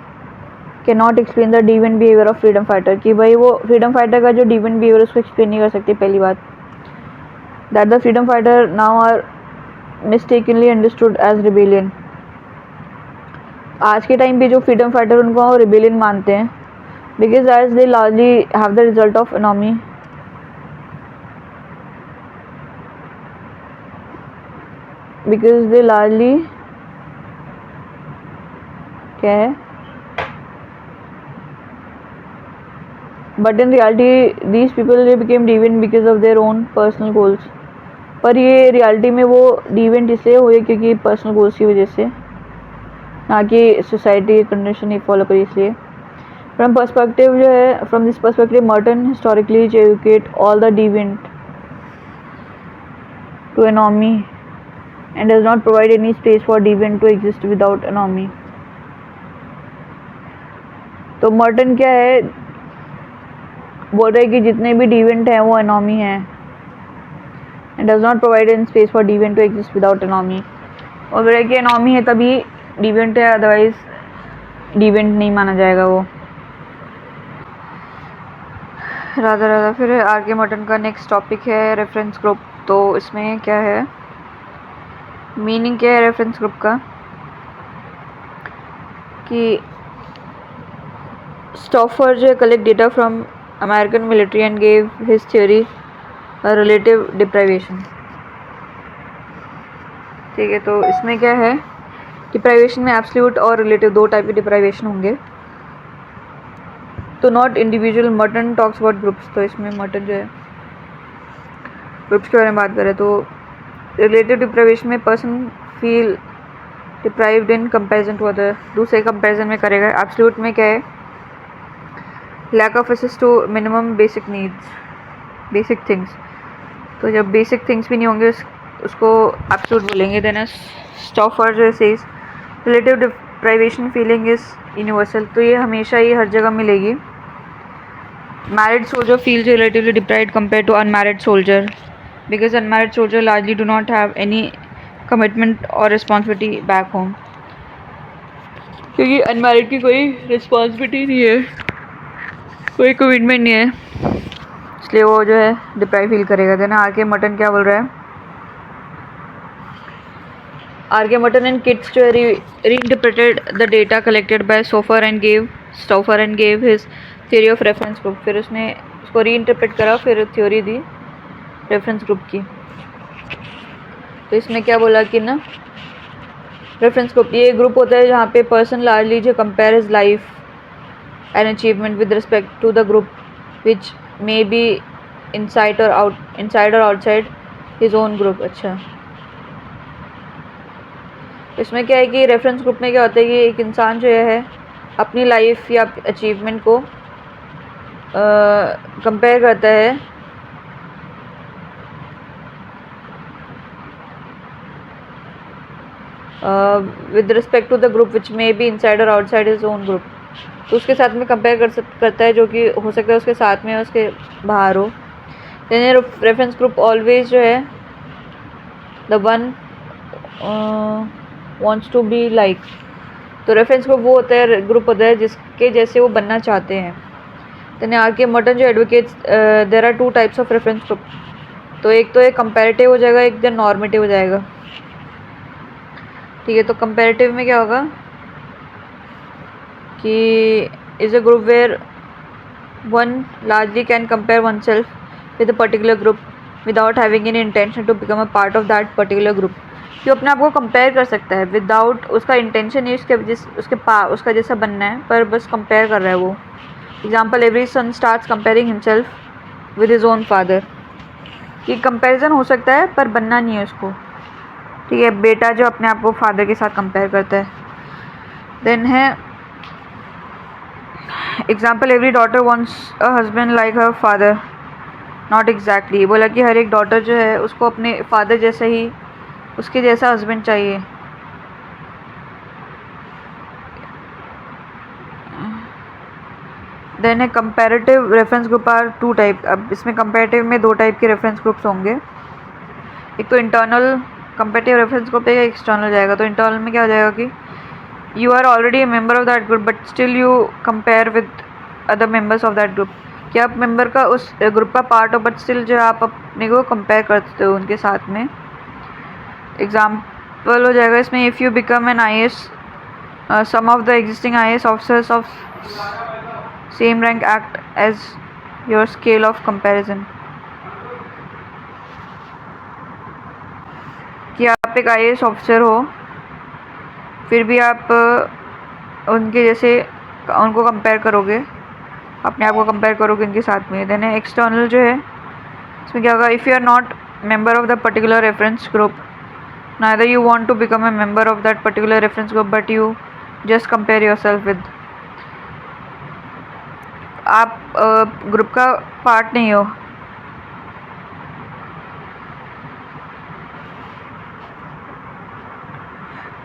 can not explain the deviant behaviour of freedom fighter, कि भाई वो फ्रीडम फाइटर का जो डिविएंट बिहेवियर उसको एक्सप्लेन नहीं कर सकती। पहली बात, that the freedom fighter now are mistakenly understood as rebellion, आज के टाइम पे जो फ्रीडम फाइटर उनको रिबेलियन मानते हैं, because as they largely have the result of anomie, because they largely क्या है, but in reality these people they became deviant because of their own personal goals, पर ये रियलिटी में वो डिविएंट इसलिए हुए क्योंकि पर्सनल गोल्स की वजह से, ना कि सोसाइटी कंडीशन ही फॉलो करी इसलिए। फ्रॉम पर्सपेक्टिव जो है, from this perspective Merton historically educate all the deviant to anomie and does not provide any space for deviant to exist without anomie। तो मर्टन क्या है, बोल रहे हैं कि जितने भी डिवेंट हैं वो एनॉमी हैं, and does not provide in space for deviant to exist without anomie. और बोल रहे हैं कि एनॉमी है तभी डिवेंट है, अदरवाइज डिवेंट नहीं माना जाएगा वो। राधा राधा। फिर आर के मटन का नेक्स्ट टॉपिक है रेफरेंस ग्रुप। तो इसमें क्या है, मीनिंग क्या है रेफरेंस ग्रुप का, कि स्टॉफर जो collect data from American military and gave his theory relative deprivation. ठीक है, तो इसमें क्या है, डिप्राइवेशन में एब्सोल्यूट और रिलेटिव दो टाइप के डिप्राइवेशन होंगे। तो not individual, mutton talks about groups. तो इसमें मटन जो है ग्रुप्स के बारे में बात करें तो रिलेटिव डिप्राइवेशन में person feel deprived in comparison to other, दूसरे कंपैरिजन में करेगा। एब्सोल्यूट में क्या है, lack of access to minimum basic needs, basic things. तो जब बेसिक थिंग्स भी नहीं होंगे उसको एब्सोल्यूट बोलेंगे। देन स्टॉफर जो says relative deprivation feeling is universal. तो ये हमेशा ही हर जगह मिलेगी। Married soldier feels relatively deprived compare to unmarried soldier, because unmarried soldier largely do not have any commitment और रिस्पॉन्सिबिलिटी बैक होम। क्योंकि अनमैरिड की कोई रिस्पॉन्सिबिलिटी नहीं है, कोई कमिटमेंट नहीं है, इसलिए वो जो है डिप्राइव फील करेगा। देना आर के मटन क्या बोल रहा है, are K mutton and Kitt जो reinterpreted the data collected by Stouffer and gave his theory of reference group. फिर उसने उसको रीइंटरप्रेट करा, फिर थ्योरी दी रेफरेंस ग्रुप की। तो इसमें क्या बोला कि ना, रेफरेंस ग्रुप ये ग्रुप होता है जहाँ पे पर्सन लार्जली जो compare his life and achievement with respect to the group which may be inside और आउटसाइड हिज ओन ग्रुप। अच्छा, इसमें क्या है कि रेफरेंस ग्रुप में क्या होता है कि एक इंसान जो है अपनी लाइफ या अचीवमेंट को कंपेयर करता है with respect to the group which may be inside और आउटसाइड हिज ओन ग्रुप। तो उसके साथ में कंपेयर करता है जो कि हो सकता है उसके साथ में उसके बाहर हो। रेफरेंस ग्रुप ऑलवेज जो है the one wants to be like। तो रेफरेंस ग्रुप वो होता है, ग्रुप होता है जिसके जैसे वो बनना चाहते हैं। देन आर के मटन जो advocates there are two types of reference group. तो एक तो एक कंपैरेटिव हो जाएगा, एक देन नॉर्मेटिव हो जाएगा। ठीक है, तो कंपैरेटिव में क्या होगा कि is a group where one largely can compare one self with a particular group without having any intention to become a part of that particular group. जो अपने आप को कंपेयर कर सकता है विदाउट उसका इंटेंशन ही उसका जैसा बनना है, पर बस कंपेयर कर रहा है वो। Example, every son starts comparing himself with his own father. ये कंपैरिजन हो सकता है पर बनना नहीं है उसको। ठीक है, बेटा जो अपने आप को फादर के साथ कंपेयर करता है। देन है example, every daughter wants a husband like her father, not exactly. बोला कि हर एक डॉटर जो है उसको अपने फादर जैसा ही, उसके जैसा हस्बैंड चाहिए। देन है comparative reference group are two type. अब इसमें कंपैरेटिव में दो टाइप के रेफरेंस ग्रुप्स होंगे। एक तो इंटरनल कंपैरेटिव रेफरेंस ग्रुप है, एक्सटर्नल जाएगा। तो इंटरनल में क्या हो जाएगा कि you are already a member of that group but still you compare with other members of that group. कि आप मेंबर का उस ग्रुप का पार्ट हो बट स्टिल जो है आप अपने को कंपेयर करते हो उनके साथ में। एग्जाम्पल हो जाएगा इसमें, if you become an IAS, some of the existing IAS officers of same rank act as your scale of comparison. कि आप एक IAS ऑफिसर हो फिर भी आप उनके जैसे उनको कंपेयर करोगे, अपने आप को कंपेयर करोगे उनके साथ में। देन एक्सटर्नल जो है इसमें क्या होगा, if you are not member of the particular reference group, neither you want to become a member of that particular reference group but you just compare yourself with। आप ग्रुप का पार्ट नहीं हो,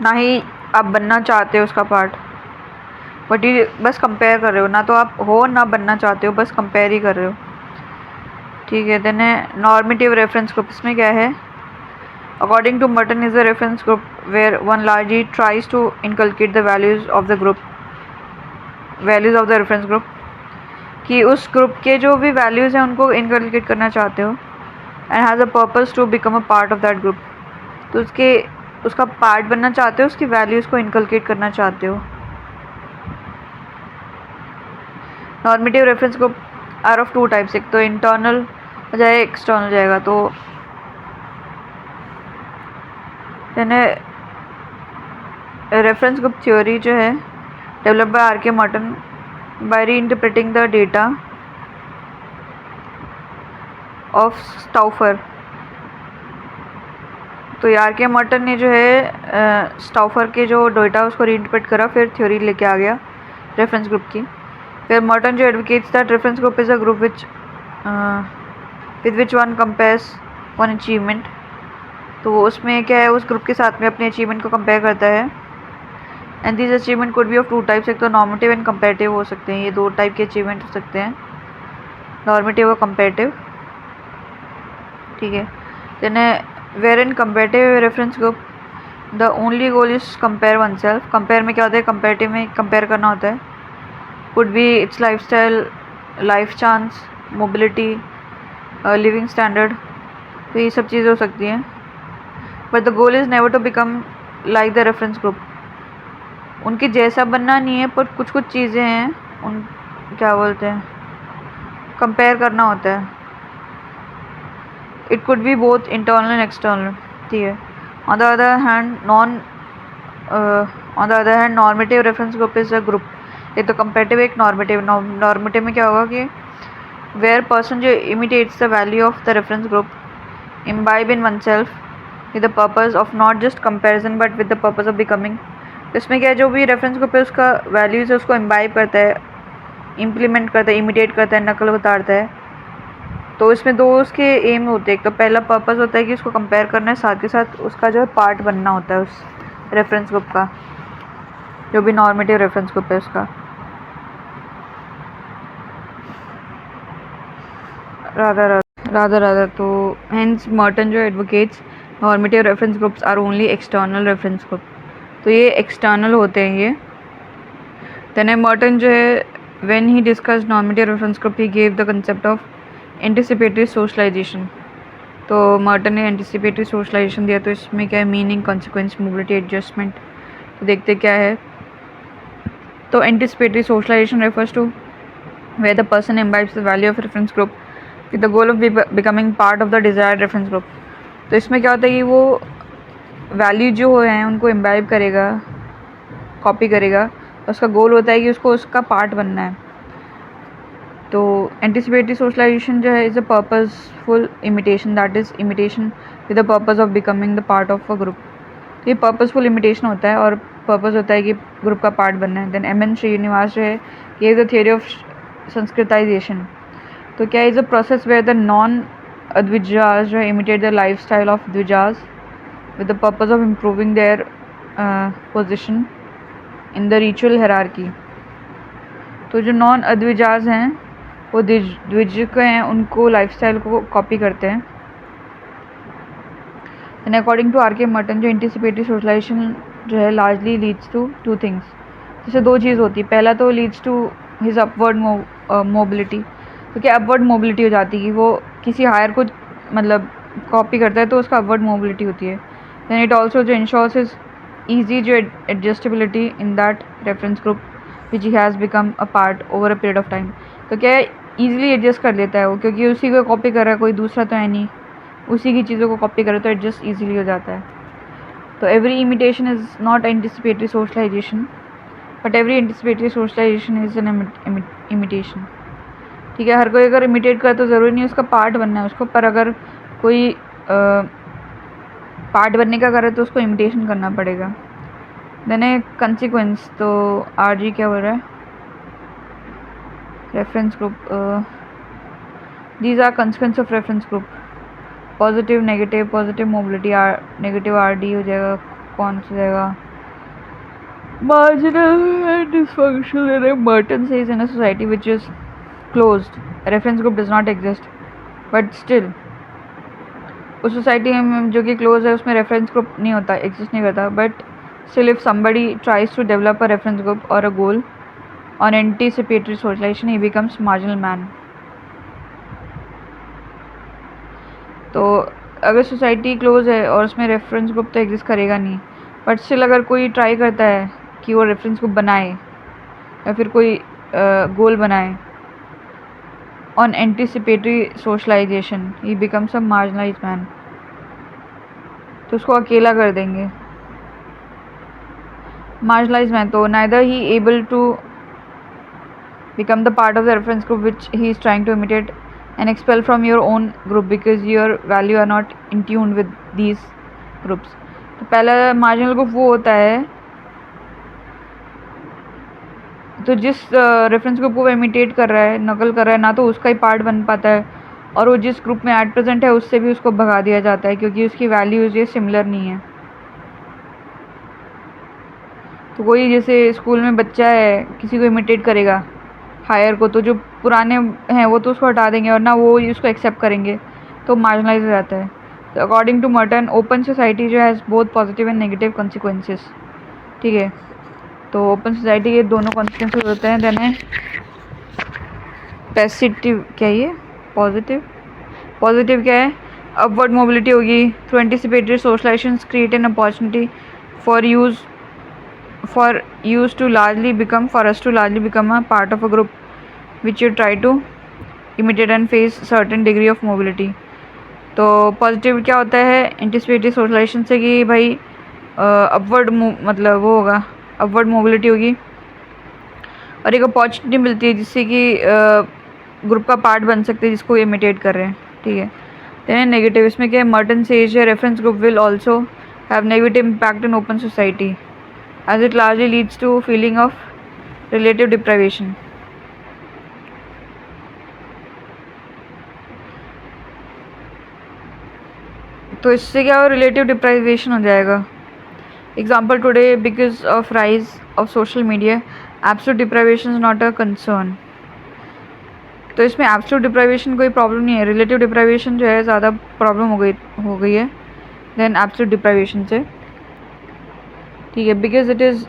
ना ही आप बनना चाहते हो उसका पार्ट, बट ये बस कंपेयर कर रहे हो, ना तो आप हो ना बनना चाहते हो, बस कंपेयर ही कर रहे हो, ठीक है। देन है नॉर्मेटिव रेफरेंस ग्रुप। इसमें क्या है, according to Merton is a reference group where one largely tries to inculcate the values of the group, values of the reference group, कि उस ग्रुप के जो भी वैल्यूज़ हैं उनको इनकलकेट करना चाहते हो, and has a purpose to become a part of that group. तो उसका पार्ट बनना चाहते हो, उसकी वैल्यूज़ को इनकलकेट करना चाहते हो। Normative reference group are of two types, एक तो इंटरनल हो जाए, एक्सटर्नल जाएगा। तो यानी रेफरेंस ग्रुप थ्योरी जो है develop by are K Merton bye री इंटरप्रेटिंग द डेटा ऑफ स्टाउफर। तो आर के मर्टन ने जो है स्टाउफर के जो डेटा उसको री इंटरप्रेट करा, फिर थ्योरी लेके आ गया रेफरेंस ग्रुप की। फिर मर्टन जो advocates that reference group is a group with which one compares one achievement. तो उसमें क्या है, उस ग्रुप के साथ में अपने अचीवमेंट को कंपेयर करता है। And this achievement could be of two types, एक तो नॉर्मेटिव एंड कंपेरेटिव हो सकते हैं। ये दो टाइप के अचीवमेंट हो सकते हैं, नॉर्मेटिव और कंपेरेटिव, ठीक है। Then where in comparative reference group the only goal is compare one self. Compare में क्या होता है, कंपेरेटिव में कंपेयर करना होता है। Could be its life style, life chance, mobility, living standard, तो ये सब चीज़ें हो सकती हैं। But the goal is never to become like the reference group. उनके जैसा बनना नहीं है, पर कुछ कुछ चीज़ें हैं उन क्या बोलते हैं, कंपेयर करना होता है। It could be both internal and external, ठीक है। On the other hand normative reference group is a group, एक तो कंपेरेटिव एक नॉर्मेटिव। नॉर्मेटिव में क्या होगा कि वेयर पर्सन जो imitates the value of the reference group imbibe in one self with the purpose of not just comparison but with the purpose of becoming. इसमें क्या है, जो भी रेफरेंस ग्रुप है उसका वैल्यूज़ है उसको इम्बाइब करता है, इम्प्लीमेंट करता है, इमिटेट करता है, नकल उतारता है। तो इसमें दो उसके एम होते हैं, एक तो पहला पर्पस होता है कि उसको कंपेयर करना है, साथ के साथ उसका जो है पार्ट बनना होता है उस रेफरेंस ग्रुप का, जो भी नॉर्मेटिव रेफरेंस ग्रुप है उसका। राधा तो हेंस मर्टन जो advocates normative reference groups are only external reference group, तो ये एक्सटर्नल होते हैं ये। देन मर्टन जो है when he discussed normative reference group he gave the concept of anticipatory socialization. तो मर्टन ने एंटिसिपेटरी सोशलाइजेशन दिया। तो इसमें क्या है, मीनिंग, कॉन्सिक्वेंस, मोबिलिटी, एडजस्टमेंट। तो देखते क्या है, तो anticipatory socialization refers to where the person imbibes the value of reference group with the goal of becoming part of the desired reference group। तो इसमें क्या होता है कि वो वैल्यू जो हैं उनको इम्बाइब करेगा, कॉपी करेगा, उसका गोल होता है कि उसको उसका पार्ट बनना है। तो एंटिसिपेटरी सोशलाइजेशन जो है is a purposeful imitation, that is imitation with the purpose of becoming the part of a group. तो ये पर्पसफुल इमिटेशन होता है और पर्पस होता है कि ग्रुप का पार्ट बनना है। देन एम एन श्रीनिवास जो है ये द थियोरी ऑफ संस्कृताइजेशन। तो क्या is a process where the non अद्विजाज जो imitate the life style of द्विजाज with the purpose of improving their position in the ritual hierarchy. तो जो नॉन अद्विजाज हैं वो द्विज हैं, उनको लाइफ स्टाइल को कॉपी करते हैं। And according to R K Merton जो एंटिसिपेटरी सोशलाइजेशन जो है largely leads to two things, जैसे दो चीज़ होती है। पहला तो leads to his upward mobility. तो क्या अपवर्ड मोबिलिटी हो जाती है कि वो किसी हायर को मतलब कॉपी करता है तो उसका अपवर्ड मोबिलिटी होती है। देन इट ऑल्सो जो इंश्योर्स इज ईजी जो adjustability in that reference group which he has become a part over a period of time. तो क्या है, ईजिली एडजस्ट कर लेता है वो, क्योंकि उसी को कॉपी कर रहा है, कोई दूसरा तो है नहीं, उसी की चीज़ों को कॉपी करे तो एडजस्ट ईजिली हो जाता है। तो every imitation is not anticipatory socialization but every anticipatory socialization is an imitation, ठीक है। हर कोई अगर इमिटेट करे तो ज़रूरी नहीं उसका पार्ट बनना है उसको, पर अगर कोई पार्ट बनने का करे तो उसको इमिटेशन करना पड़ेगा। देन है कंसिक्वेंस। तो आर जी क्या बोल रहा है, reference group, these are consequence of reference group, positive, negative, positive mobility, negative आर डी हो जाएगा, कौन सा जाएगा, Marginal and dysfunctional Merton says in a society which is closed, a reference group does not exist. But still, उस सोसाइटी में जो कि क्लोज है उसमें रेफरेंस ग्रुप नहीं होता, एग्जिस्ट नहीं करता. But still if somebody tries to develop a reference group or a goal on anticipatory socialization, he becomes marginal man. तो अगर सोसाइटी क्लोज है और उसमें रेफरेंस ग्रुप तो एग्जिस्ट करेगा नहीं, बट स्टिल अगर कोई ट्राई करता है कि वो रेफरेंस ग्रुप बनाए या फिर कोई गोल बनाए on anticipatory socialization, he becomes a marginalize man. तो उसको अकेला कर देंगे. मार्जिनलाइज मैन तो neither he able to become the part of the reference group which he is trying to imitate and expel from your own group because your value are not in tune with these groups. तो पहला marginal group वो होता है तो जिस रेफरेंस ग्रुप को वो इमिटेट कर रहा है, नकल कर रहा है, ना तो उसका ही पार्ट बन पाता है और वो जिस ग्रुप में एट प्रेजेंट है उससे भी उसको भगा दिया जाता है क्योंकि उसकी वैल्यूज ये सिमिलर नहीं है. तो कोई जैसे स्कूल में बच्चा है किसी को इमिटेट करेगा हायर को, तो जो पुराने हैं वो तो उसको हटा देंगे और ना वो उसको एक्सेप्ट करेंगे, तो मार्जिनलाइज हो जाता है. तो according to Merton, open society जो has both positive and negative consequences. ठीक है, तो ओपन सोसाइटी के दोनों कॉन्सिक्वेंसेस होते हैं. देन है पॉजिटिव. क्या ये पॉजिटिव? पॉजिटिव क्या है? अपवर्ड मोबिलिटी होगी through anticipatory socialization, create an opportunity for us to largely become a part of a group which you try to imitate and face certain degree of mobility. तो पॉजिटिव क्या होता है एंटिसिपेटरी सोशलाइजेशन से कि भाई अपवर्ड मतलब वो होगा, अपवर्ड मोबिलिटी होगी और एक अपॉर्चुनिटी मिलती है जिससे कि ग्रुप का पार्ट बन सकते हैं जिसको इमिटेट कर रहे हैं. ठीक है. देन नेगेटिव, इसमें क्या है? Merton says reference group will also have negative impact in open society as it largely leads to feeling of relative deprivation. तो इससे क्या हो? रिलेटिव डिप्राइवेशन हो जाएगा. Example today because of rise of social media, absolute deprivation is not a concern. तो इसमें एब्सोल्यूट डिप्राइवेशन कोई प्रॉब्लम नहीं है, रिलेटिव डिप्राइवेशन जो है ज़्यादा प्रॉब्लम हो गई है देन एब्सोल्यूट डिप्राइवेशन से. ठीक है, because it is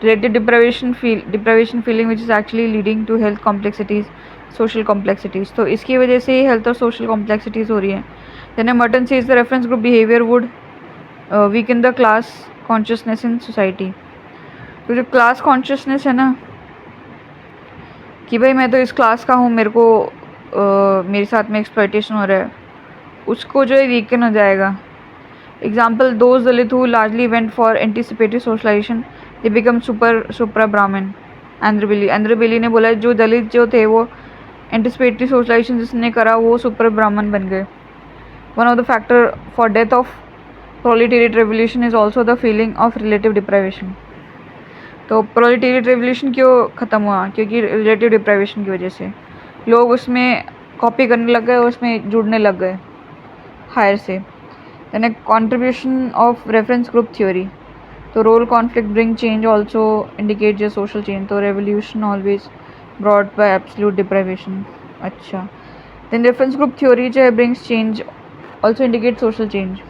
relative deprivation feeling which is actually leading to health complexities, social complexities. तो इसकी वजह से ही health और social complexities हो रही है. Then Merton says the reference group behavior would weaken the class consciousness in society. तो जो class consciousness है ना कि भाई मैं तो इस क्लास का हूँ, मेरे को मेरे साथ में exploitation हो रहा है, उसको जो है वीकन हो जाएगा. Example, those Dalit who largely went for anticipatory socialization, they become supra brahmin. Andre Beteille ने बोला जो दलित जो थे वो एंटिसिपेटरी सोशलाइजेशन जिसने करा वो सुपर ब्राह्मण बन गए. One of the factor for death of proletariat revolution is also the feeling of relative deprivation. तो प्रोलेटेरिएट रेवोल्यूशन क्यों ख़त्म हुआ? क्योंकि रिलेटिव डिप्राइवेशन की वजह से लोग उसमें कॉपी करने लग गए और उसमें जुड़ने लग गए हायर से. Then a contribution of reference group theory. तो role conflict bring change also indicates a social change. तो revolution always brought by absolute deprivation. अच्छा. Then reference group theory जो है brings change also indicates social change.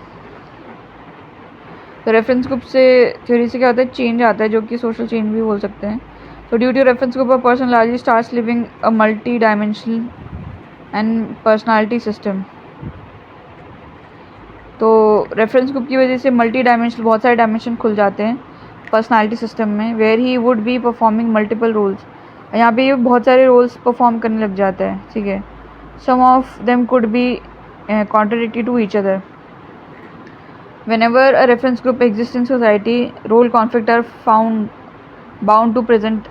तो reference group से theory से क्या होता है? change आता है जो कि social change भी बोल सकते हैं. So due to reference group, a person largely starts living a multi-dimensional and personality system. तो रेफरेंस ग्रुप की वजह से मल्टी डायमेंशनल बहुत सारे डायमेंशन खुल जाते हैं पर्सनालिटी सिस्टम में, where he would be performing multiple roles. यहाँ पे ये बहुत सारे रोल्स परफॉर्म करने लग जाता है. ठीक है, some of them could be contradictory to each other. whenever a reference group exists in society, role conflict are bound to present,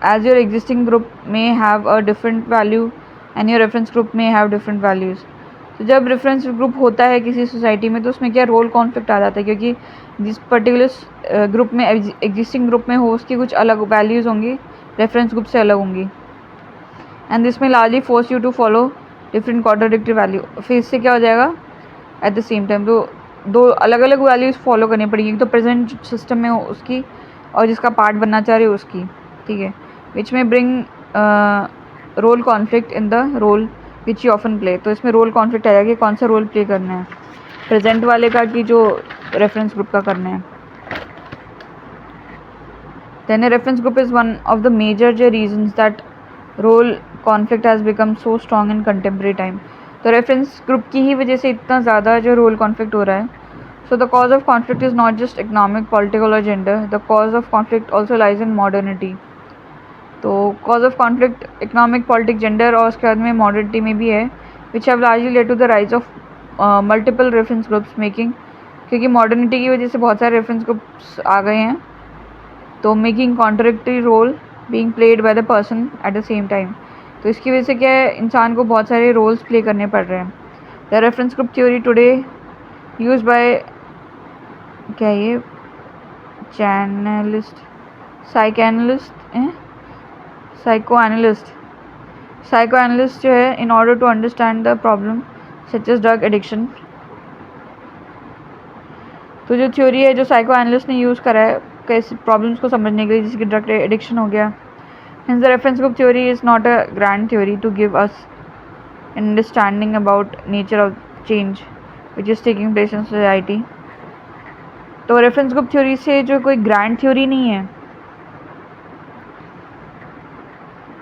as your existing group may have a different value and your reference group may have different values. तो जब रेफरेंस ग्रुप होता है किसी सोसाइटी में तो उसमें क्या रोल कॉन्फ्लिक्ट आ जाता है क्योंकि जिस पर्टिकुलर ग्रुप में एग्जिस्टिंग ग्रुप में हो उसकी कुछ अलग वैल्यूज़ होंगी, रेफरेंस ग्रुप से अलग होंगी. एंड दिस में largely force you to follow different contradictory value. फिर इससे क्या हो जाएगा? एट द सेम टाइम तो दो अलग अलग वैल्यूज़ फॉलो करनी पड़ेगी. तो प्रेजेंट सिस्टम में उसकी और जिसका पार्ट बनना चाह रहे हो उसकी, ठीक है। विच में bring role conflict in the role which you often play. तो इसमें रोल कॉन्फ्लिक्ट आएगा कि कौन सा रोल प्ले करना है, प्रेजेंट वाले का कि जो रेफरेंस ग्रुप का करना है। Then a reference group is one of the major reasons that role conflict has become so strong in contemporary time. तो रेफरेंस ग्रुप की ही वजह से इतना ज़्यादा जो रोल कॉन्फ्लिक्ट हो रहा है. So the cause of conflict is not just economic, political or gender. The cause of conflict also lies in modernity. तो cause of conflict economic, politics, gender और उसके बाद में modernity में भी है, which have largely led to the rise of multiple reference groups making, क्योंकि modernity की वजह से बहुत सारे reference groups आ गए हैं. तो making contradictory role being played by the person at the same time. तो इसकी वजह से क्या है, इंसान को बहुत सारे रोल्स प्ले करने पड़ रहे हैं. The reference group theory today use by क्या ये चैनलिस्ट साइको एनालिस्ट जो है, in order to understand the problem such as drug addiction. तो जो थ्योरी है जो साइको एनालिस्ट ने यूज़ करा है कैसे प्रॉब्लम्स को समझने के लिए, जिसकी ड्रग एडिक्शन हो गया. Hence the reference group theory is not a grand theory to give us an understanding about nature of change which is taking place in society. तो रेफरेंस ग्रुप थ्योरी से जो कोई ग्रैंड थ्योरी नहीं है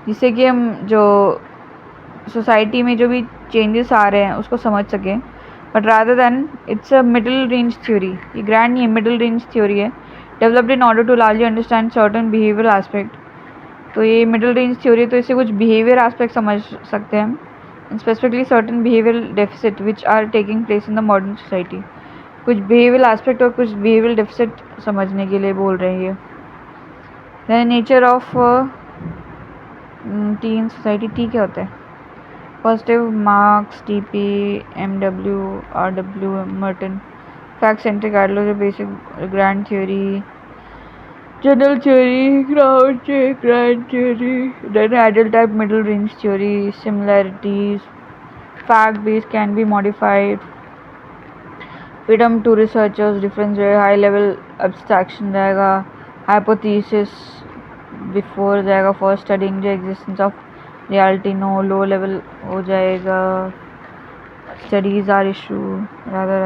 जिससे कि हम जो सोसाइटी में जो भी चेंजेस आ रहे हैं उसको समझ सकें, but rather than it's a middle range theory. ये ग्रैंड नहीं है, मिडिल रेंज थ्योरी है, developed in order to largely understand certain behavioural aspect. तो ये मिडिल रेंज थ्योरी, तो इससे कुछ बिहेवियर एस्पेक्ट समझ सकते हैं हम, specifically certain behavioural deficit which are taking place in the modern society. कुछ बिहेवियरल एस्पेक्ट और कुछ बिहेवियरल डेफिसिट समझने के लिए बोल रहे हैं ये. The nature of T in society. T क्या होता है? Positive, Marx, TP, MW, RW, Merton. Fact centric ideology, basic grand theory, general theory, ground theory, grand theory, then ideal type, middle range theory, similarities, fact based can be modified, freedom to researchers, difference है, high level abstraction रहेगा, hypothesis before जाएगा for studying the existence of reality, no low level हो जाएगा, studies are issue rather